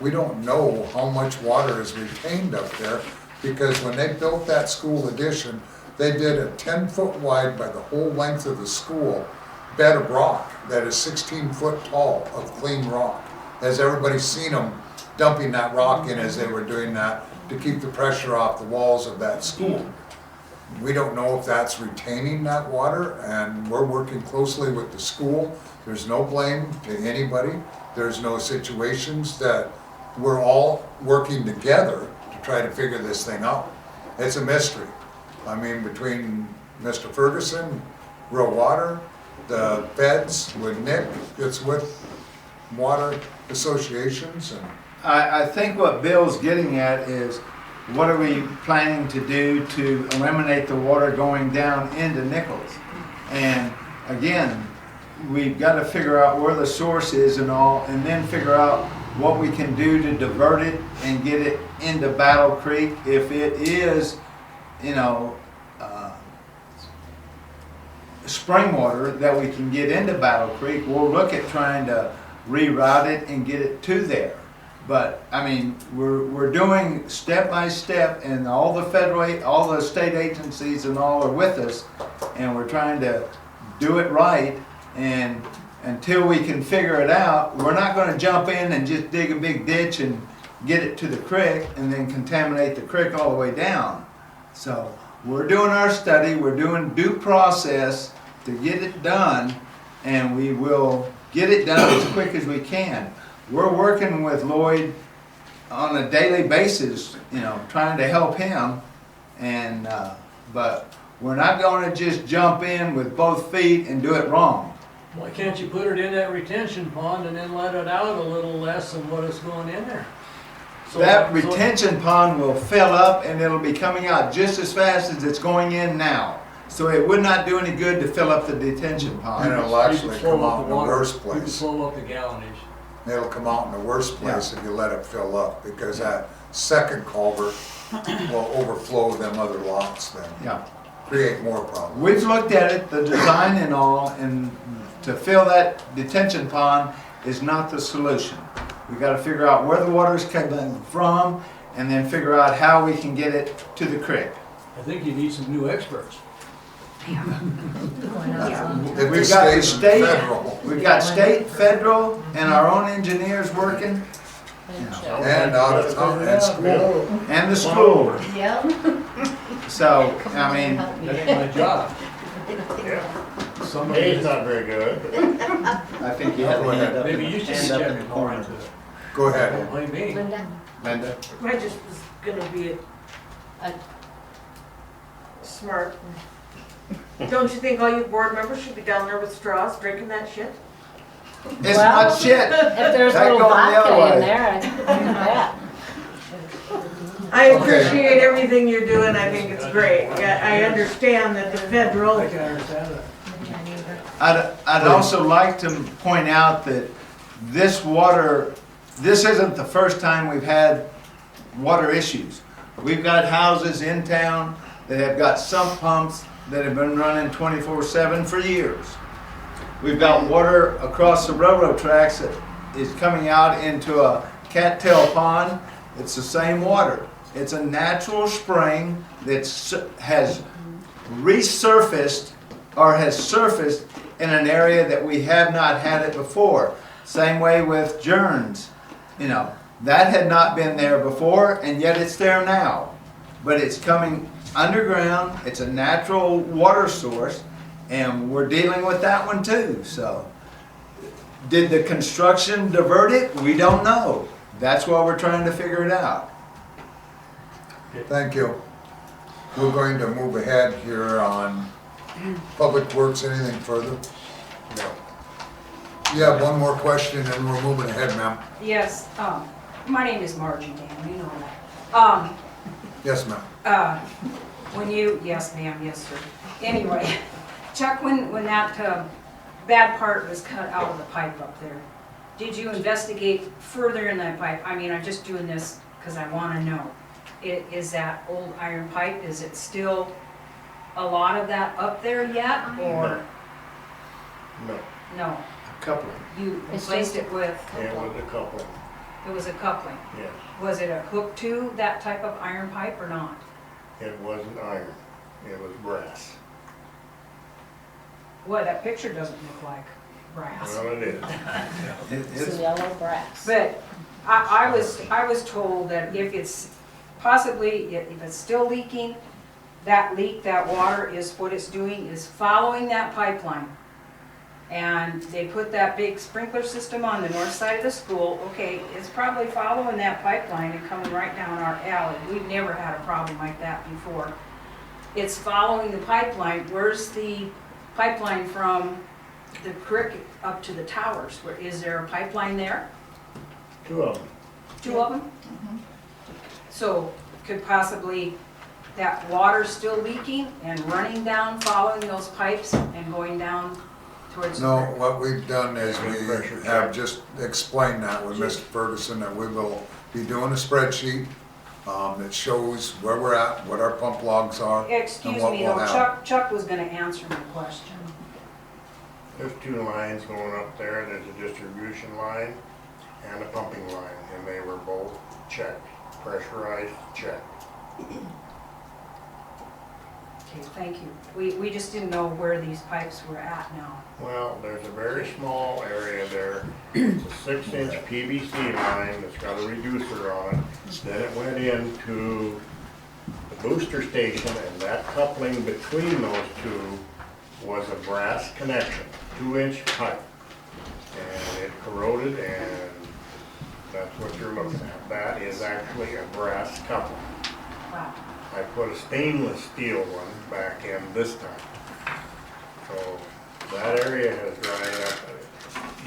We don't know how much water is retained up there, because when they built that school addition, they did a 10-foot wide by the whole length of the school bed of rock that is 16 foot tall of clean rock. Has everybody seen them dumping that rock in as they were doing that to keep the pressure off the walls of that school? We don't know if that's retaining that water, and we're working closely with the school. There's no blame to anybody. There's no situations that we're all working together to try to figure this thing out. It's a mystery. I mean, between Mr. Ferguson, Rural Water, the feds with Nick, it's with water associations, and I think what Bill's getting at is, what are we planning to do to eliminate the water going down into Nichols? And again, we've got to figure out where the source is and all, and then figure out what we can do to divert it and get it into Battle Creek. If it is, you know, spring water that we can get into Battle Creek, we'll look at trying to reroute it and get it to there. But, I mean, we're doing step by step, and all the federal, all the state agencies and all are with us, and we're trying to do it right, and until we can figure it out, we're not gonna jump in and just dig a big ditch and get it to the creek and then contaminate the creek all the way down. So we're doing our study, we're doing due process to get it done, and we will get it done as quick as we can. We're working with Lloyd on a daily basis, you know, trying to help him, and but we're not gonna just jump in with both feet and do it wrong. Why can't you put it in that retention pond and then let it out a little less than what is going in there? That retention pond will fill up and it'll be coming out just as fast as it's going in now. So it would not do any good to fill up the detention And pond. it'll You can actually slow come up out in the the water. worst You can place. slow up the gallonage. It'll come out in the worst place if you let it fill up, because that second culvert will overflow them other lots then, Yeah. create more problems. We've looked at it, the design and all, and to fill that detention pond is not the solution. We gotta figure out where the water's coming from and then figure out how we can get it to the creek. I think you need some new experts. If the We've got the state, federal, We've got state, federal, and our own engineers working, and out of town, and school. and the school. Yep. So, I mean, That ain't my job. Yeah. Somebody, He's not very good. I think you have Go a hand ahead. up. maybe you should hand up in check the more corner. into it. Go ahead. Don't blame me. Linda? I just was gonna be smart. Don't you think all you board members should be down there with straws drinking that shit? It's Well, not shit. If there's a That little going the other vodka way. in there, I can bet. I appreciate everything you're doing, I think it's great. I understand that the federal, I can understand that. I'd also like to point out that this water, this isn't the first time we've had water issues. We've got houses in town that have got sump pumps that have been running 24/7 for years. We've got water across the railroad tracks that is coming out into a cattail pond. It's the same water. It's a natural spring that has resurfaced or has surfaced in an area that we have not had it before. Same way with Jerns. You know, that had not been there before, and yet it's there now. But it's coming underground, it's a natural water source, and we're dealing with that one too. So, did the construction divert it? We don't know. That's why we're trying to figure it out. Thank you. We're going to move ahead here on Public Works. Anything further? No. You have one more question and we're moving ahead, ma'am. Yes, my name is Margie, Dan, you know that. Yes, ma'am. When you, yes ma'am, yes sir. Anyway, Chuck, when that bad part was cut out of the pipe up there, did you investigate further in that pipe? I mean, I'm just doing this because I want to know. Is that old iron pipe, is it still a lot of that up there yet, or? No. No, A couple. you It's replaced just- it with, It was a couple, it was a coupling. yes. Was it a hook to that type of iron pipe or not? It wasn't iron, it was brass. Well, that picture doesn't look like brass. Well, it is. It's It's, yellow brass. But I was told that if it's possibly, if it's still leaking, that leak, that water is, what it's doing is following that pipeline. And they put that big sprinkler system on the north side of the school. Okay, it's probably following that pipeline and coming right down our alley. We've never had a problem like that before. It's following the pipeline. Where's the pipeline from the creek up to the towers? Where, is there a pipeline there? Two of them. Two of them? So could possibly that water still leaking and running down, following those pipes and going down towards the No, creek? what we've done is we Pressure have check. just explained that with Mr. Ferguson, that we will be doing a spreadsheet that shows where we're at, what our pump logs are, and Excuse what me we'll though, have. Chuck was gonna answer my question. There's two lines going up there, there's a distribution line and a pumping line, and they were both checked, pressurized, checked. Okay, thank you. We just didn't know where these pipes were at now. Well, there's a very small area there. It's a 6-inch PVC line that's got a reducer on it. Then it went into the booster station, and that coupling between those two was a brass connection, 2-inch pipe. And it corroded, and that's what you're looking at. That is actually a brass coupling. Wow. I put a stainless steel one back in this time. So that area has dried up.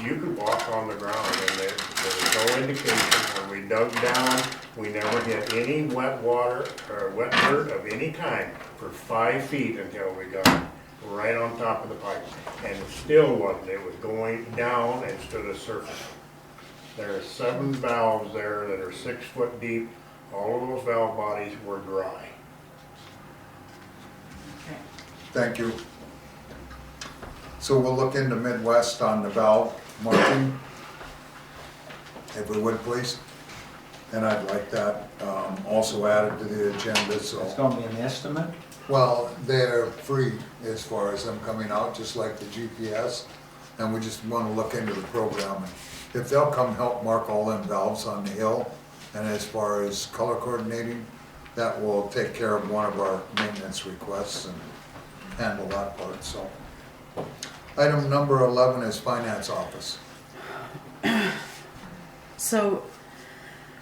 You could walk on the ground and there was no indication. When we dug down, we never hit any wet water or wet dirt of any kind for 5 feet until we got right on top of the pipe. And it still wasn't. It was going down instead of surfacing. There are 7 valves there that are 6 foot deep. All of those valve bodies were dry. Thank you. So we'll look into Midwest on the valve marking, if we would please. And I'd like that also added to the agenda, so. It's gonna be an estimate? Well, they're free as far as them coming out, just like the GPS. And we just want to look into the program. If they'll come help mark all them valves on the hill, and as far as color coordinating, that will take care of one of our maintenance requests and handle that part, so. Item number 11 is Finance Office. So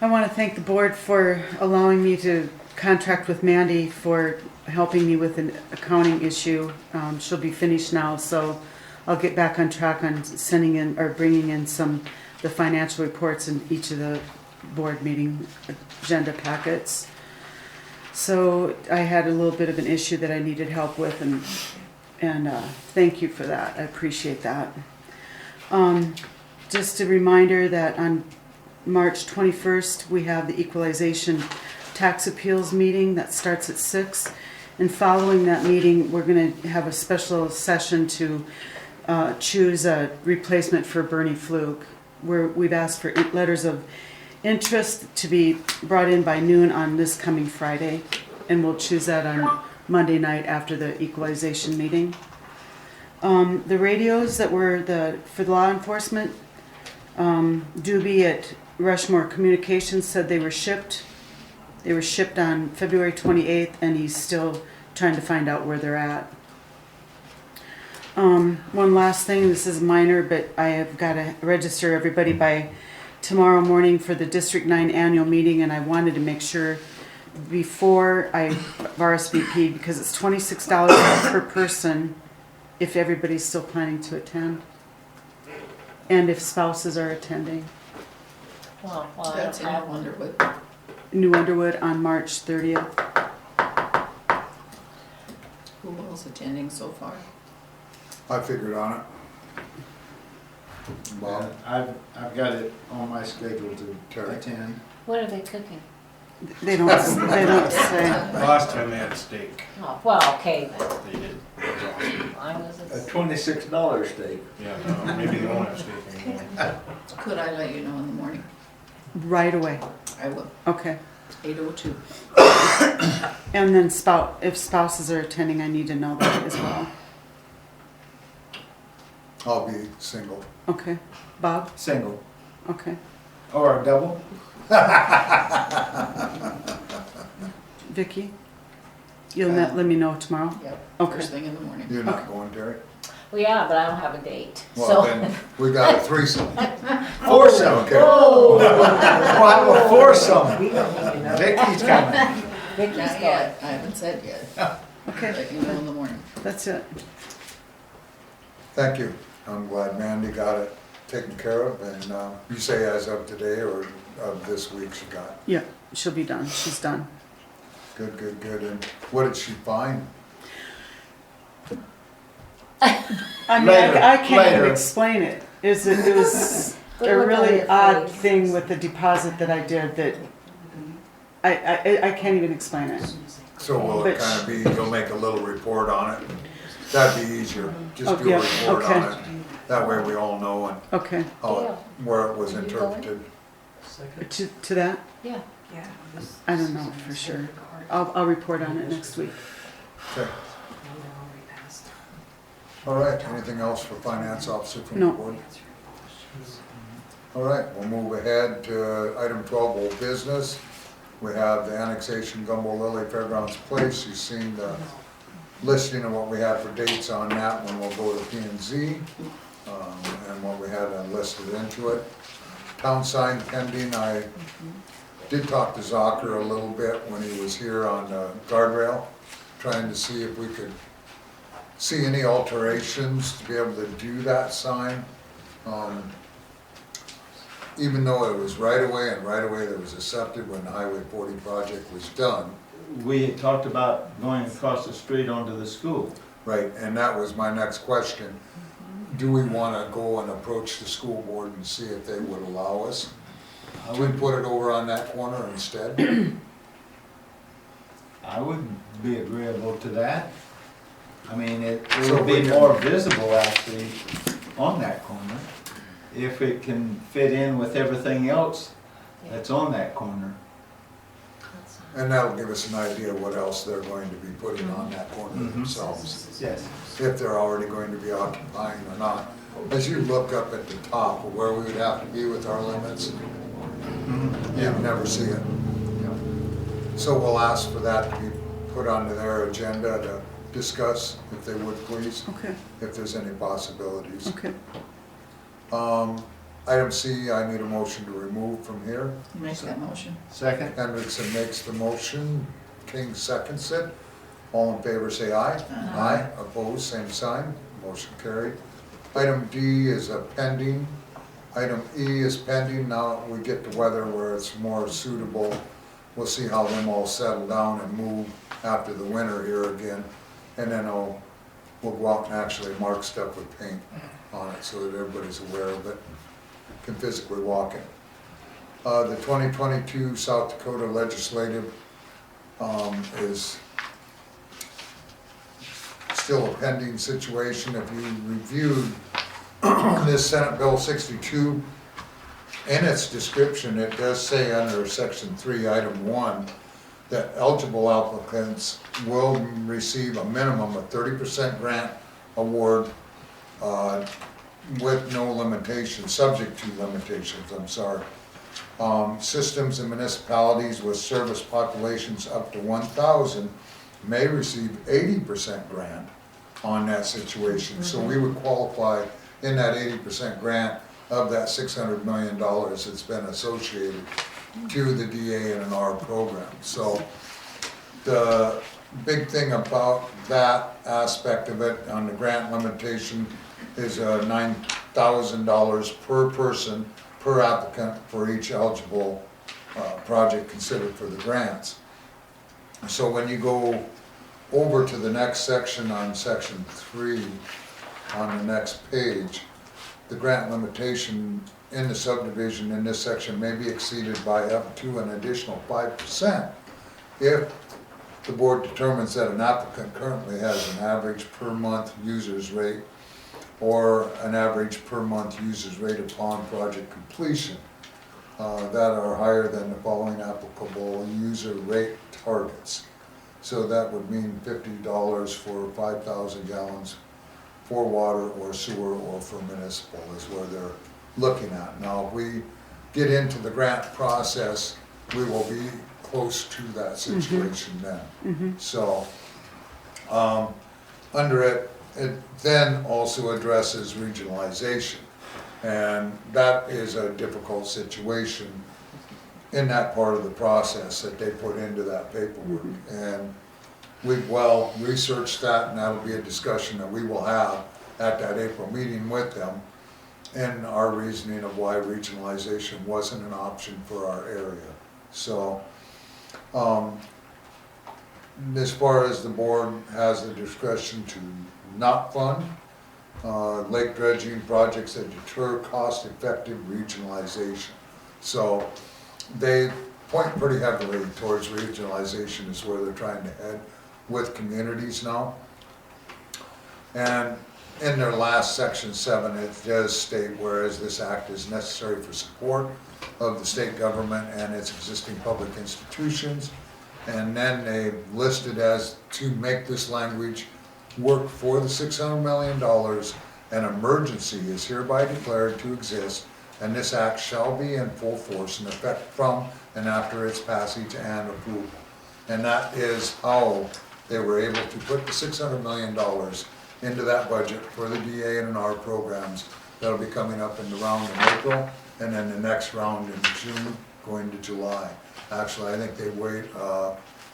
I want to thank the board for allowing me to contract with Mandy for helping me with an accounting issue. She'll be finished now, so I'll get back on track on sending in or bringing in the financial reports in each of the board meeting agenda packets. So I had a little bit of an issue that I needed help with, and thank you for that. I appreciate that. Just a reminder that on March 21st, we have the equalization tax appeals meeting that starts at 6. And following that meeting, we're going to have a special session to choose a replacement for Bernie Fluke. We've asked for letters of interest to be brought in by noon on this coming Friday, and we'll choose that on Monday night after the equalization meeting. The radios that were for the law enforcement, Doobie at Rushmore Communications said they were shipped. They were shipped on February 28th, and he's still trying to find out where they're at. One last thing, this is minor, but I have got to register everybody by tomorrow morning for the District 9 annual meeting, and I wanted to make sure before I RSVP, because it's $26 per person if everybody's still planning to attend, and if spouses are attending. Well, That's in Underwood. New Underwood on March 30th. Who else attending so far? I figured on it. Bob? I've got it on my schedule to attend. What are they cooking? They don't say. Last time they had steak. Oh, well, okay then. They did. I was A $26 steak. Yeah, no, maybe they won't have steak anymore. Could I let you know in the morning? Right away. I will. Okay. 8:02. And then if spouses are attending, I need to know that as well. I'll be single. Okay. Bob? Single. Okay. Or a double? Vicky? You'll let me know tomorrow? Yep. Okay. First thing in the morning. You're not going, Terry? Well, yeah, but I don't have a date. Well, So, then, we got a threesome. Foursome. Okay. We'll have a foursome. Vicky's coming. Vicky's Not going. yet. I haven't said yet. Okay. Let you know in the morning. That's it. Thank you. I'm glad Mandy got it taken care of, and you say as of today or of this week she got. Yeah, she'll be done. She's done. Good, good, good. And what did she find? I mean, Later, I can't later. even explain it. It was Good a look on really your odd face. thing with the deposit that I did that I can't even explain it. So will it But- kind of be, you'll make a little report on it? That'd be easier. Just Oh, do a yeah, report on okay. it. That way we all know and Okay. where it was Are you interpreted. To that? Yeah. I don't know for sure. I'll report on it next week. Okay. All right, anything else for finance officer from the No. board? All right, we'll move ahead to item 12, old business. We have the annexation Gumbo Lily Fairgrounds Place. You've seen the listing of what we have for dates on that when we'll go to P and Z, and what we had listed into it. Town sign pending. I did talk to Zocker a little bit when he was here on the guardrail, trying to see if we could see any alterations to be able to do that sign. Even though it was right away and right away that was accepted when the Highway 40 project was done. We had talked about going across the street onto the school. Right, and that was my next question. Do we want to go and approach the school board and see if they would allow us to put it over on that corner instead? I would be agreeable to that. I mean, it So would we be can- more visible actually on that corner if it can fit in with everything else that's on that corner. And that'll give us an idea what else they're going to be putting on that corner Mhm. themselves, Yes. if they're already going to be occupying or not. As you look up at the top of where we would have to be with our limits, you never see it. So we'll ask for that to be put onto their agenda to discuss, if they would please, Okay, if there's any possibilities. okay. Item C, I need a motion to remove from here. Make that motion. Second? Hendrickson makes the motion, King seconds it. All in favor say aye. Aye. Opposed, same sign, motion carried. Item D is a pending. Item E is pending. Now we get to weather where it's more suitable. We'll see how them all settle down and move after the winter here again. And then we'll go out and actually mark stuff with paint on it so that everybody's aware of it, can physically walk it. The 2022 South Dakota Legislative is still a pending situation. If you reviewed this Senate Bill 62, in its description, it does say under Section 3, Item 1, that eligible applicants will receive a minimum of 30% grant award with no limitations, subject to limitations, I'm sorry. Systems and municipalities with service populations up to 1,000 may receive 80% grant on that situation. So we would qualify in that 80% grant of that $600 million that's been associated to the DA and an R program. So the big thing about that aspect of it on the grant limitation is $9,000 per person, per applicant for each eligible project considered for the grants. So when you go over to the next section on Section 3, on the next page, the grant limitation in the subdivision in this section may be exceeded by up to an additional 5% if the board determines that an applicant currently has an average per month users rate or an average per month users rate upon project completion that are higher than the following applicable user rate targets. So that would mean $50 for 5,000 gallons for water or sewer or for municipal is where they're looking at. Now, if we get into the grant process, we will be close to that situation then. So, under it, it then also addresses regionalization. And that is a difficult situation in that part of the process that they put into that paperwork. And we've well researched that, and that'll be a discussion that we will have at that April meeting with them, and our reasoning of why regionalization wasn't an option for our area. So, as far as the board has the discretion to not fund lake dredging projects that deter cost-effective regionalization. So they point pretty heavily towards regionalization is where they're trying to head with communities now. And in their last Section 7, it does state, whereas this act is necessary for support of the state government and its existing public institutions. And then they listed as to make this language work for the $600 million. An emergency is hereby declared to exist, and this act shall be in full force and effect from and after its passage and approval. And that is how they were able to put the $600 million into that budget for the DA and R programs. That'll be coming up in the round in April, and then the next round in June, going to July. Actually, I think they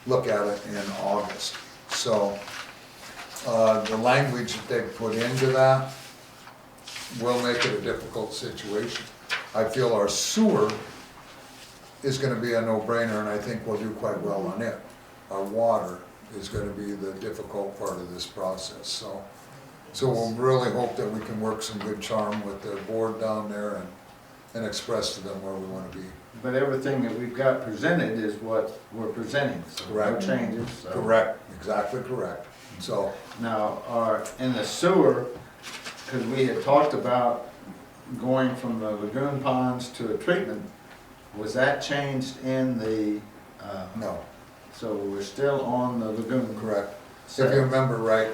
look at it in August. So, the language that they put into that will make it a difficult situation. I feel our sewer is gonna be a no-brainer, and I think we'll do quite well on it. Our water is gonna be the difficult part of this process, so we'll really hope that we can work some good charm with the board down there and express to them where we wanna be. But everything that we've got presented is what we're presenting, so no Correct. changes. So. Correct, exactly correct. So, Now, in the sewer, because we had talked about going from the lagoon ponds to a treatment, was that changed in the, no, so we're still on the lagoon? correct. If you remember right,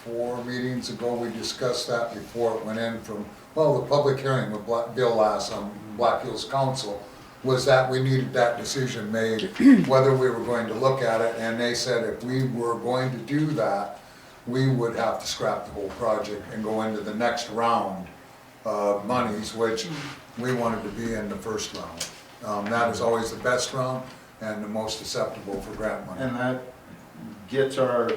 4 meetings ago, we discussed that before it went in from, well, the public hearing with Bill Lass on Black Hills Council, was that we needed that decision made, whether we were going to look at it, and they said if we were going to do that, we would have to scrap the whole project and go into the next round of monies, which we wanted to be in the first round. That is always the best round and the most acceptable for grant money. And that gets our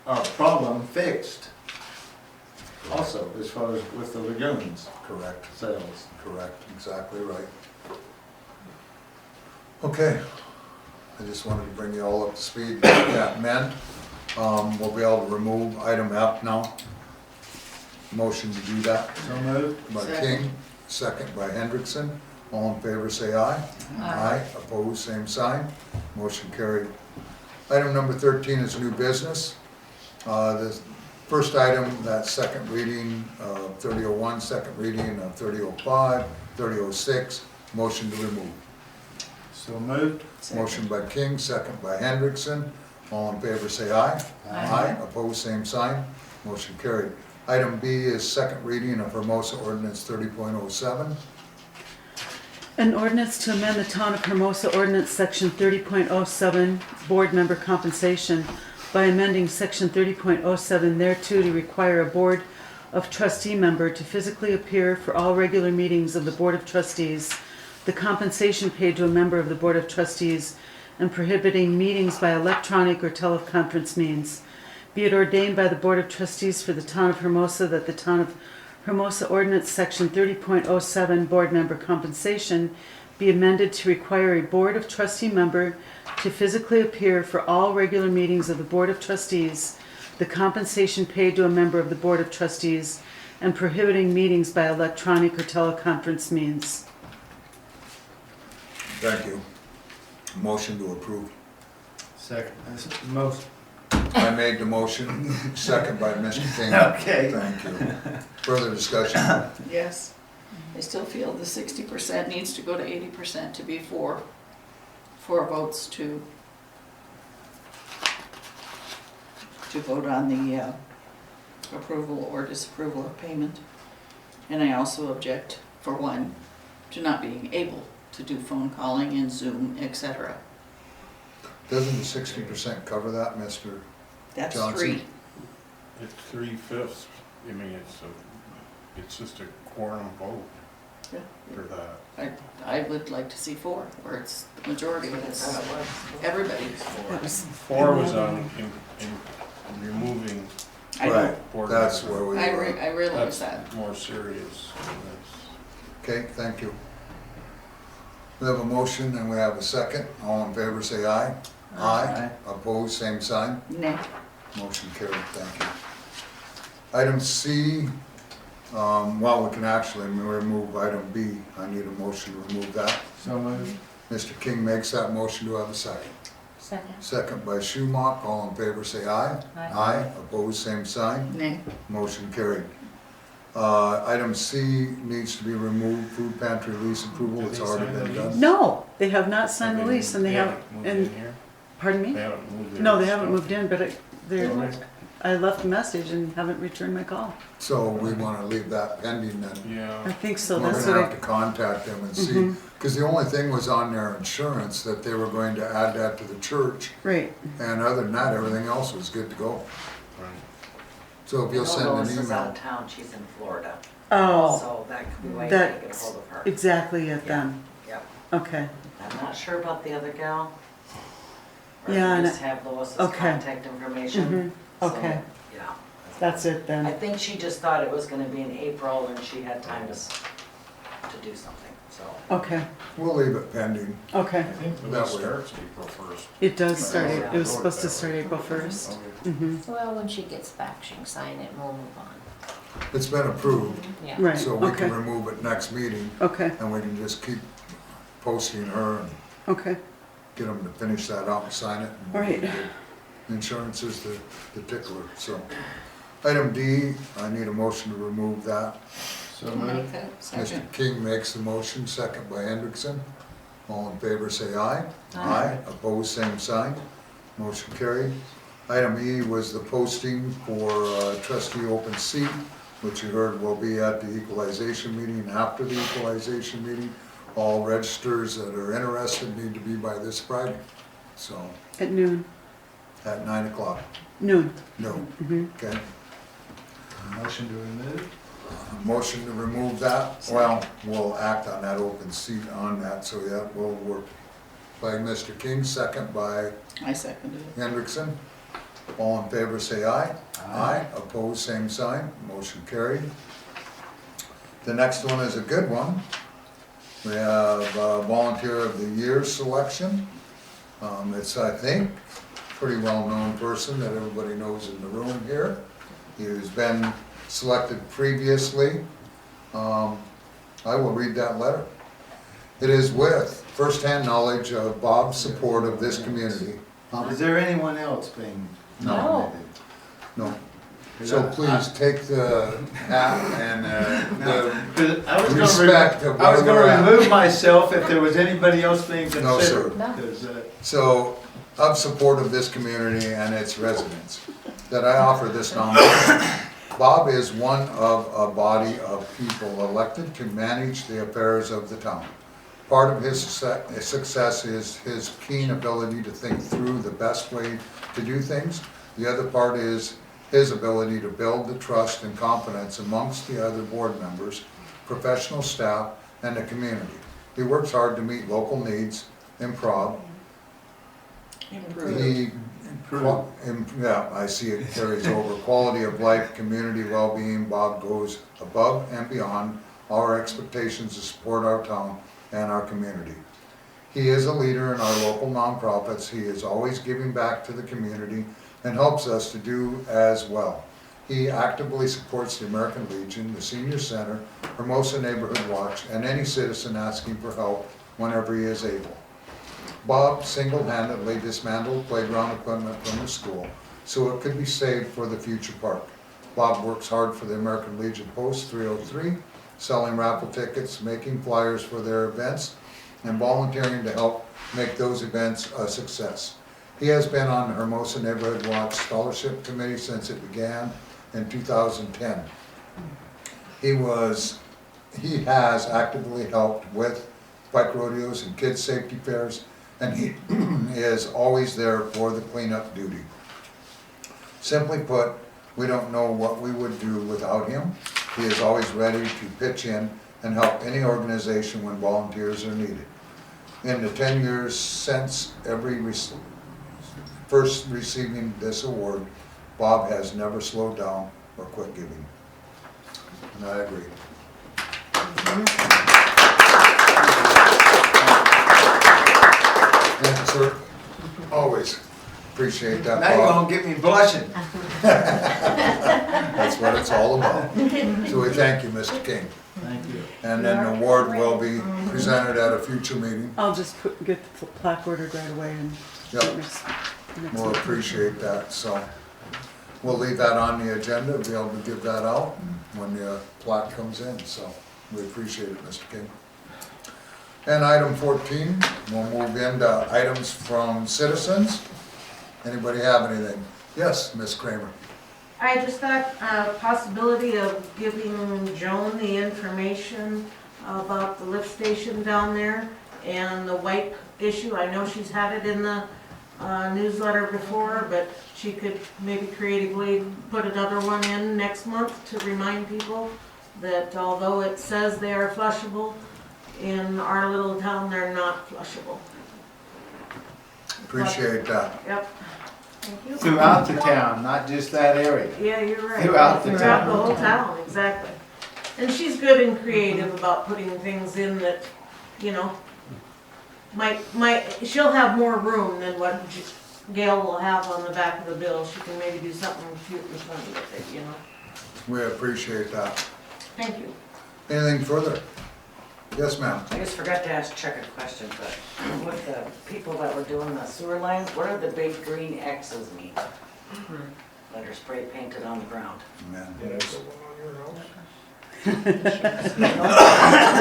problem fixed also, as far as with the lagoons Correct, sales. correct, exactly right. Okay, I just wanted to bring you all up to speed. What that meant, we'll be able to remove item F now. Motion to do that So moved. by Second. King, second by Hendrickson. All in favor, say aye. Aye. Opposed, same sign. Motion carried. Item number 13 is new business. The first item, that second reading of 3001, second reading of 3005, 3006, motion to remove. So moved. Motion by King, second by Hendrickson. All in favor, say aye. Aye. Opposed, same sign. Motion carried. Item B is second reading of Hermosa Ordinance 30.07. An ordinance to amend the Town of Hermosa Ordinance Section 30.07, Board Member Compensation, by amending Section 30.07 thereto to require a Board of Trustee member to physically appear for all regular meetings of the Board of Trustees, the compensation paid to a member of the Board of Trustees, and prohibiting meetings by electronic or teleconference means. Be it ordained by the Board of Trustees for the Town of Hermosa that the Town of Hermosa Ordinance Section 30.07 Board Member Compensation be amended to require a Board of Trustee member to physically appear for all regular meetings of the Board of Trustees, the compensation paid to a member of the Board of Trustees, and prohibiting meetings by electronic or teleconference means. Thank you. Motion to approve. Second. Most. I made the motion, second by Mr. King. Okay. Thank you. Further discussion? Yes. I still feel the 60% needs to go to 80% to be four votes to vote on the approval or disapproval of payment. And I also object, for one, to not being able to do phone calling and Zoom, etc. Doesn't the 60% cover that, Mr. That's Johnson? 3. It's 3/5. I mean, it's just a quorum vote Yeah. for that. I would like to see 4, where it's the majority, it's everybody. That was 4 was on in removing I know, Right, board that's members. where we I were. realize That's that. more serious. Okay, thank you. We have a motion and we have a second. All in favor, say aye. Aye. Opposed, same sign. Nay. Motion carried, thank you. Item C, well, we can actually remove item B. I need a motion to remove that. So moved. Mr. King makes that motion. Do I have a second? Second. Second by Schumacher. All in favor, say aye. Aye. Opposed, same sign. Nay. Motion carried. Item C needs to be removed, food pantry lease approval, Did it's they already sign the been done. lease? No, they have not signed the lease and they have, haven't moved and, in here? pardon They me? haven't moved their No, they haven't stuff. moved in, but they're, I left a message and haven't returned my call. So we wanna leave that pending then. I Yeah. think so, We're that's gonna what have I, to contact them and see, Mhm. cause the only thing was on their insurance, that they were going to add that to the church. right, And other than that, everything else was good to go. Right. So if I you'll know send an Lois is out email. of town, she's in Florida, oh, so that could be a way to get a that's hold of her. exactly it then, Yep. okay. I'm not sure about the other gal. Or if Yeah, you and just have Lois's okay. contact information. Mhm. So, Okay, Yeah. that's it I then, think she just thought it was gonna be in April and she had time to do something, so. okay, We'll leave it pending. okay. I think the That lease way. starts April 1st. It does start, Yeah. it was supposed to start April 1st. Okay. Mm-hmm, Well, when she gets back, she can sign it and we'll move on. It's been approved, Yeah. right, so we can okay, remove it next meeting okay, and we can just keep posting her and okay, get them to finish that out and sign it. and all right. Insurance is the tickler, so. Item D, I need a motion to remove that. So I'll moved. make that second. Mr. King makes the motion, second by Hendrickson. All in favor, say aye. Aye. Opposed, same sign. Motion carried. Item E was the posting for trustee open seat, which you heard will be at the equalization meeting. After the equalization meeting, all registers that are interested need to be by this Friday. So, At noon, at 9 o'clock. noon, No, mm-hmm, okay. Motion to remove? Motion to remove that, well, we'll act on that open seat on that, so yeah, we'll work. By Mr. King, second by I seconded it. Hendrickson. All in favor, say aye. Aye. Opposed, same sign, motion carried. The next one is a good one. We have Volunteer of the Year selection. It's, I think, pretty well-known person that everybody knows in the room here. He's been selected previously. I will read that letter. It is with firsthand knowledge of Bob's support of this community. Is there anyone else being No. nominated? No. So please take the hat and the I was gonna respect of I was where we're gonna at. remove myself if there was anybody else being No, sir. considered. No. 'Cause, So, of support of this community and its residents, that I offer this nomination. Bob is one of a body of people elected to manage the affairs of the town. Part of his success is his keen ability to think through the best way to do things. The other part is his ability to build the trust and confidence amongst the other board members, professional staff, and the community. He works hard to meet local needs, improv. He, yeah, I see it carries over. Quality of life, community well-being, Bob goes above and beyond our expectations to support our town and our community. He is a leader in our local nonprofits. He is always giving back to the community and helps us to do as well. He actively supports the American Legion, the Senior Center, Hermosa Neighborhood Watch, and any citizen asking for help whenever he is able. Bob single-handedly dismantled playground equipment from the school so it could be saved for the future park. Bob works hard for the American Legion Post 303, selling raffle tickets, making flyers for their events, and volunteering to help make those events a success. He has been on the Hermosa Neighborhood Watch Scholarship Committee since it began in 2010. He has actively helped with bike rodeos and kids' safety fairs, and he is always there for the cleanup duty. Simply put, we don't know what we would do without him. He is always ready to pitch in and help any organization when volunteers are needed. In the 10 years since first receiving this award, Bob has never slowed down or quit giving. And I agree. Thank you, sir. Always appreciate that, Now you're Bob. gonna get me blushing. That's what it's all about. So we thank you, Mr. King. Thank you. And then the award will be presented at a future meeting. I'll just get the plaque ordered right away and Yep. next We'll week. appreciate that, so we'll leave that on the agenda, be able to give that out when the plaque comes in, so we appreciate it, Mr. King. And item 14, we'll move into items from citizens. Anybody have anything? Yes, Ms. Kramer. I just thought possibility of giving Joan the information about the lift station down there and the wipe issue. I know she's had it in the newsletter before, but she could maybe creatively put another one in next month to remind people that although it says they are flushable, in our little town, they're not flushable. Appreciate that. Yep. Thank you. Throughout the town, not just that area. Yeah, you're right. Throughout the Throughout town. the whole town, exactly. And she's good and creative about putting things in that, you know, she'll have more room than what Gail will have on the back of the bill. She can maybe do something cute and funny with it, you know. We appreciate that. Thank you. Anything further? Yes, ma'am. I just forgot to ask Chuck a question, but with the people that were doing the sewer lines, what are the big green X's mean? That are spray painted on the ground. Man. I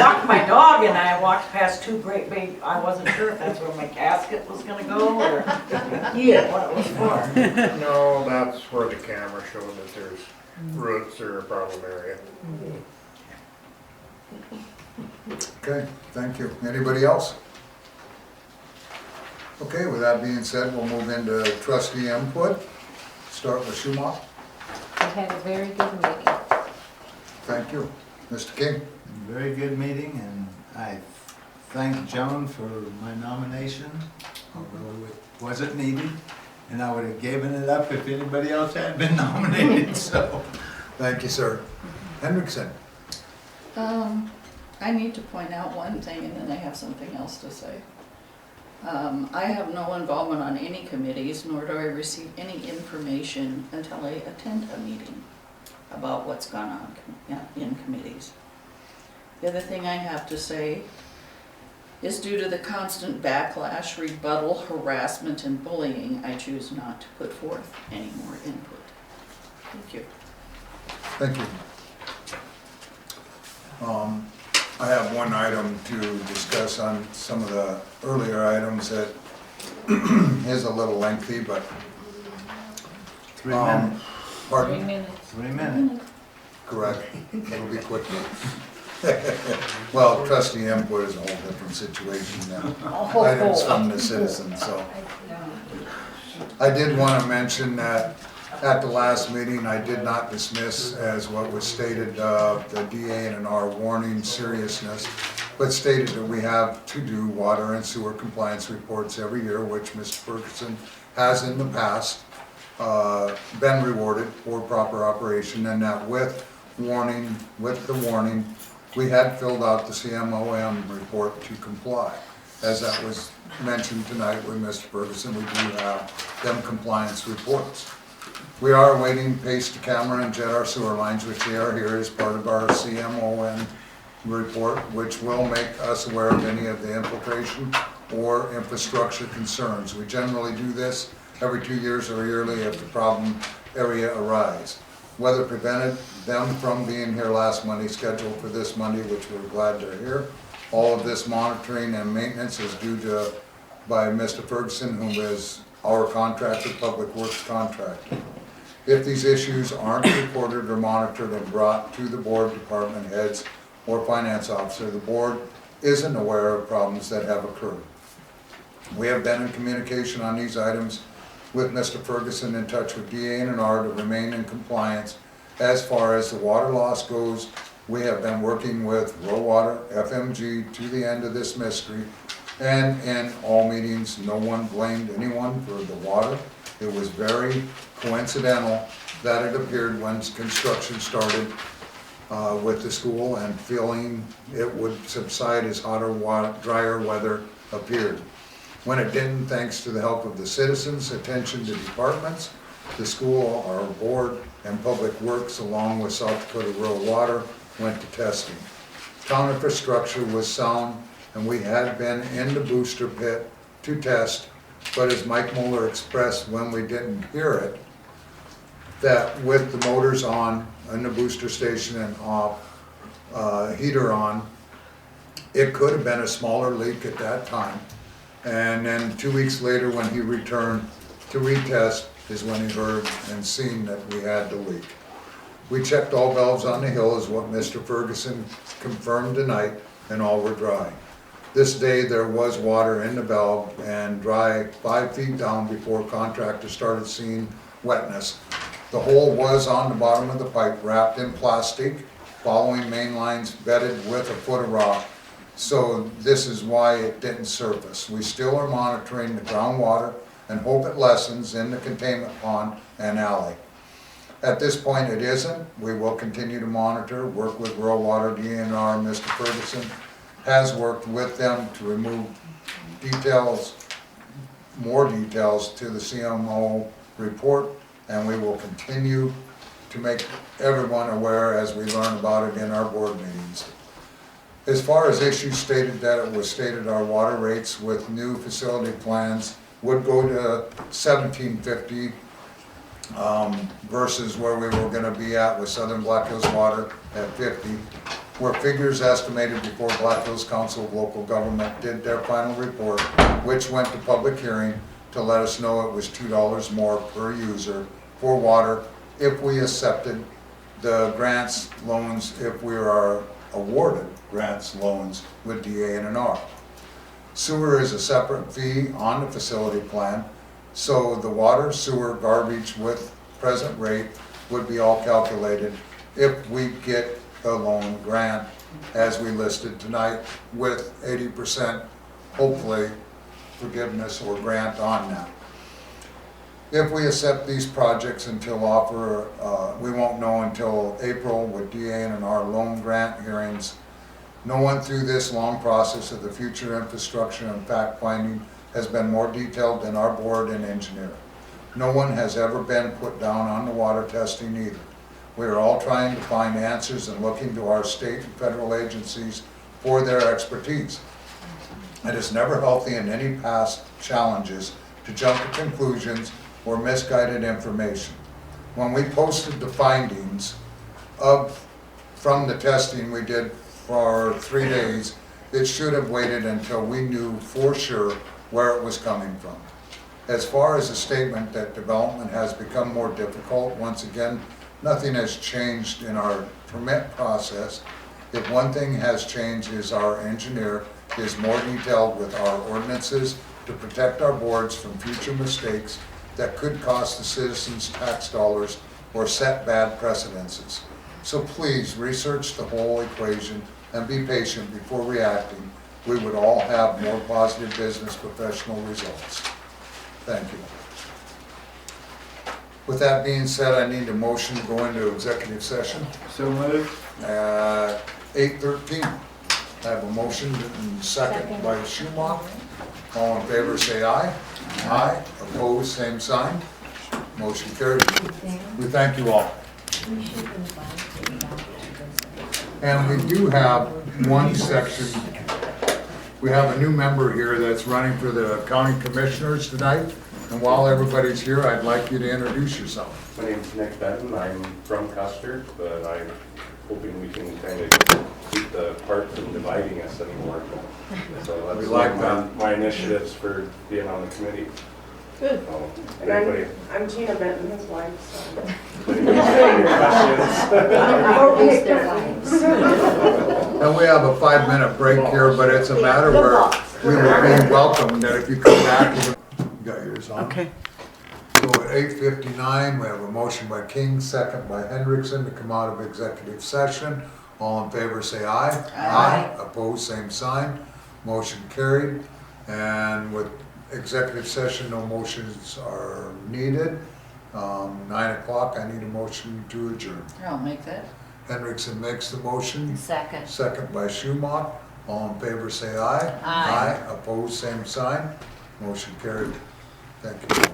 walked my dog and I walked past two great big, I wasn't sure if that's where my casket was gonna go or what it was for. No, that's where the camera showed that there's roots or a problem area. Okay, thank you. Anybody else? Okay, with that being said, we'll move into trustee input. Start with Schumacher. We had a very good meeting. Thank you. Mr. King? Very good meeting, and I thank Joan for my nomination, although it wasn't needed, and I would have given it up if anybody else had been nominated, so. Thank you, sir. Hendrickson? I need to point out one thing and then I have something else to say. I have no involvement on any committees, nor do I receive any information until I attend a meeting about what's gone on in committees. The other thing I have to say is due to the constant backlash, rebuttal, harassment, and bullying, I choose not to put forth any more input. Thank you. Thank you. I have one item to discuss on some of the earlier items that is a little lengthy, but. 3 minutes. Pardon? 3 minutes. 3 minutes. Correct. It'll be quick. Well, trustee input is a whole different situation than items from the citizens, so. I did want to mention that at the last meeting, I did not dismiss as what was stated, the DA and R warning seriousness, but stated that we have to do water and sewer compliance reports every year, which Mr. Ferguson has in the past been rewarded for proper operation, and that with the warning, we had filled out the CMOM report to comply. As that was mentioned tonight with Mr. Ferguson, we do have them compliance reports. We are awaiting paste to camera and jet our sewer lines, which they are here as part of our CMOM report, which will make us aware of any of the infiltration or infrastructure concerns. We generally do this every 2 years or yearly if the problem area arise. Weather prevented them from being here last Monday, scheduled for this Monday, which we're glad they're here. All of this monitoring and maintenance is due to by Mr. Ferguson, who is our contractor, public works contractor. If these issues aren't reported or monitored and brought to the board, department heads, or finance officer, the board isn't aware of problems that have occurred. We have been in communication on these items with Mr. Ferguson, in touch with DA&R to remain in compliance. As far as the water loss goes, we have been working with Rural Water, FMG, to the end of this mystery. And in all meetings, no one blamed anyone for the water. It was very coincidental that it appeared when construction started with the school, and feeling it would subside as drier weather appeared. When it didn't, thanks to the help of the citizens, attention to departments, the school, our board, and public works, along with South Dakota Rural Water, went to testing. Town infrastructure was sound, and we had been in the booster pit to test, but as Mike Moeller expressed when we didn't hear it, that with the motors on in the booster station and off, heater on, it could have been a smaller leak at that time. And then 2 weeks later, when he returned to retest, is when he heard and seen that we had the leak. We checked all valves on the hill, is what Mr. Ferguson confirmed tonight, and all were dry. This day, there was water in the valve and dry 5 feet down before contractor started seeing wetness. The hole was on the bottom of the pipe, wrapped in plastic, following main lines bedded with a foot of rock. So this is why it didn't surface. We still are monitoring the groundwater and hope it lessens in the containment pond and alley. At this point, it isn't. We will continue to monitor, work with Rural Water DNR. Mr. Ferguson has worked with them to remove details, more details to the CMO report, and we will continue to make everyone aware as we learn about it in our board meetings. As far as issues stated, that it was stated our water rates with new facility plans would go to $17.50 versus where we were gonna be at with Southern Black Hills Water at 50. Were figures estimated before Black Hills Council of Local Government did their final report, which went to public hearing to let us know it was $2 more per user for water if we accepted the grants, loans, if we are awarded grants, loans with DA&R. Sewer is a separate fee on the facility plan, so the water, sewer, garbage with present rate would be all calculated if we get a loan grant as we listed tonight with 80% hopefully forgiveness or grant on that. If we accept these projects until offer, we won't know until April with DA&R loan grant hearings. No one through this long process of the future infrastructure and fact finding has been more detailed than our board and engineer. No one has ever been put down on the water testing either. We are all trying to find answers and looking to our state and federal agencies for their expertise. It is never healthy in any past challenges to jump to conclusions or misguided information. When we posted the findings from the testing we did for 3 days, it should have waited until we knew for sure where it was coming from. As far as the statement that development has become more difficult, once again, nothing has changed in our permit process. If one thing has changed is our engineer is more detailed with our ordinances to protect our boards from future mistakes that could cost the citizens tax dollars or set bad precedences. So please research the whole equation and be patient before reacting. We would all have more positive business professional results. Thank you. With that being said, I need a motion to go into executive session. So moved. 8:13. I have a motion and second by Schumacher. All in favor say aye. Aye. Opposed, same sign. Motion carried. We thank you all. And we do have one section. We have a new member here that's running for the county commissioners tonight. And while everybody's here, I'd like you to introduce yourself. My name's Nick Benton. I'm from Custer, but I'm hoping we can kind of keep the parts from dividing us anymore. So that's We like that. my initiatives for being on the committee. Good. So, And anybody, I'm Gina Benton, his wife, so. anybody have any questions? Introduce their wives. And we have a 5-minute break here, but it's a matter where we will be welcome that if you come back, you got yours on. Okay. So at 8:59, we have a motion by King, second by Hendrickson to come out of executive session. All in favor say aye. Aye. Opposed, same sign. Motion carried. And with executive session, no motions are needed. 9 o'clock, I need a motion to adjourn. I'll make that. Hendrickson makes the motion, Second. second by Schumacher. All in favor say aye. Aye. Opposed, same sign. Motion carried. Thank you.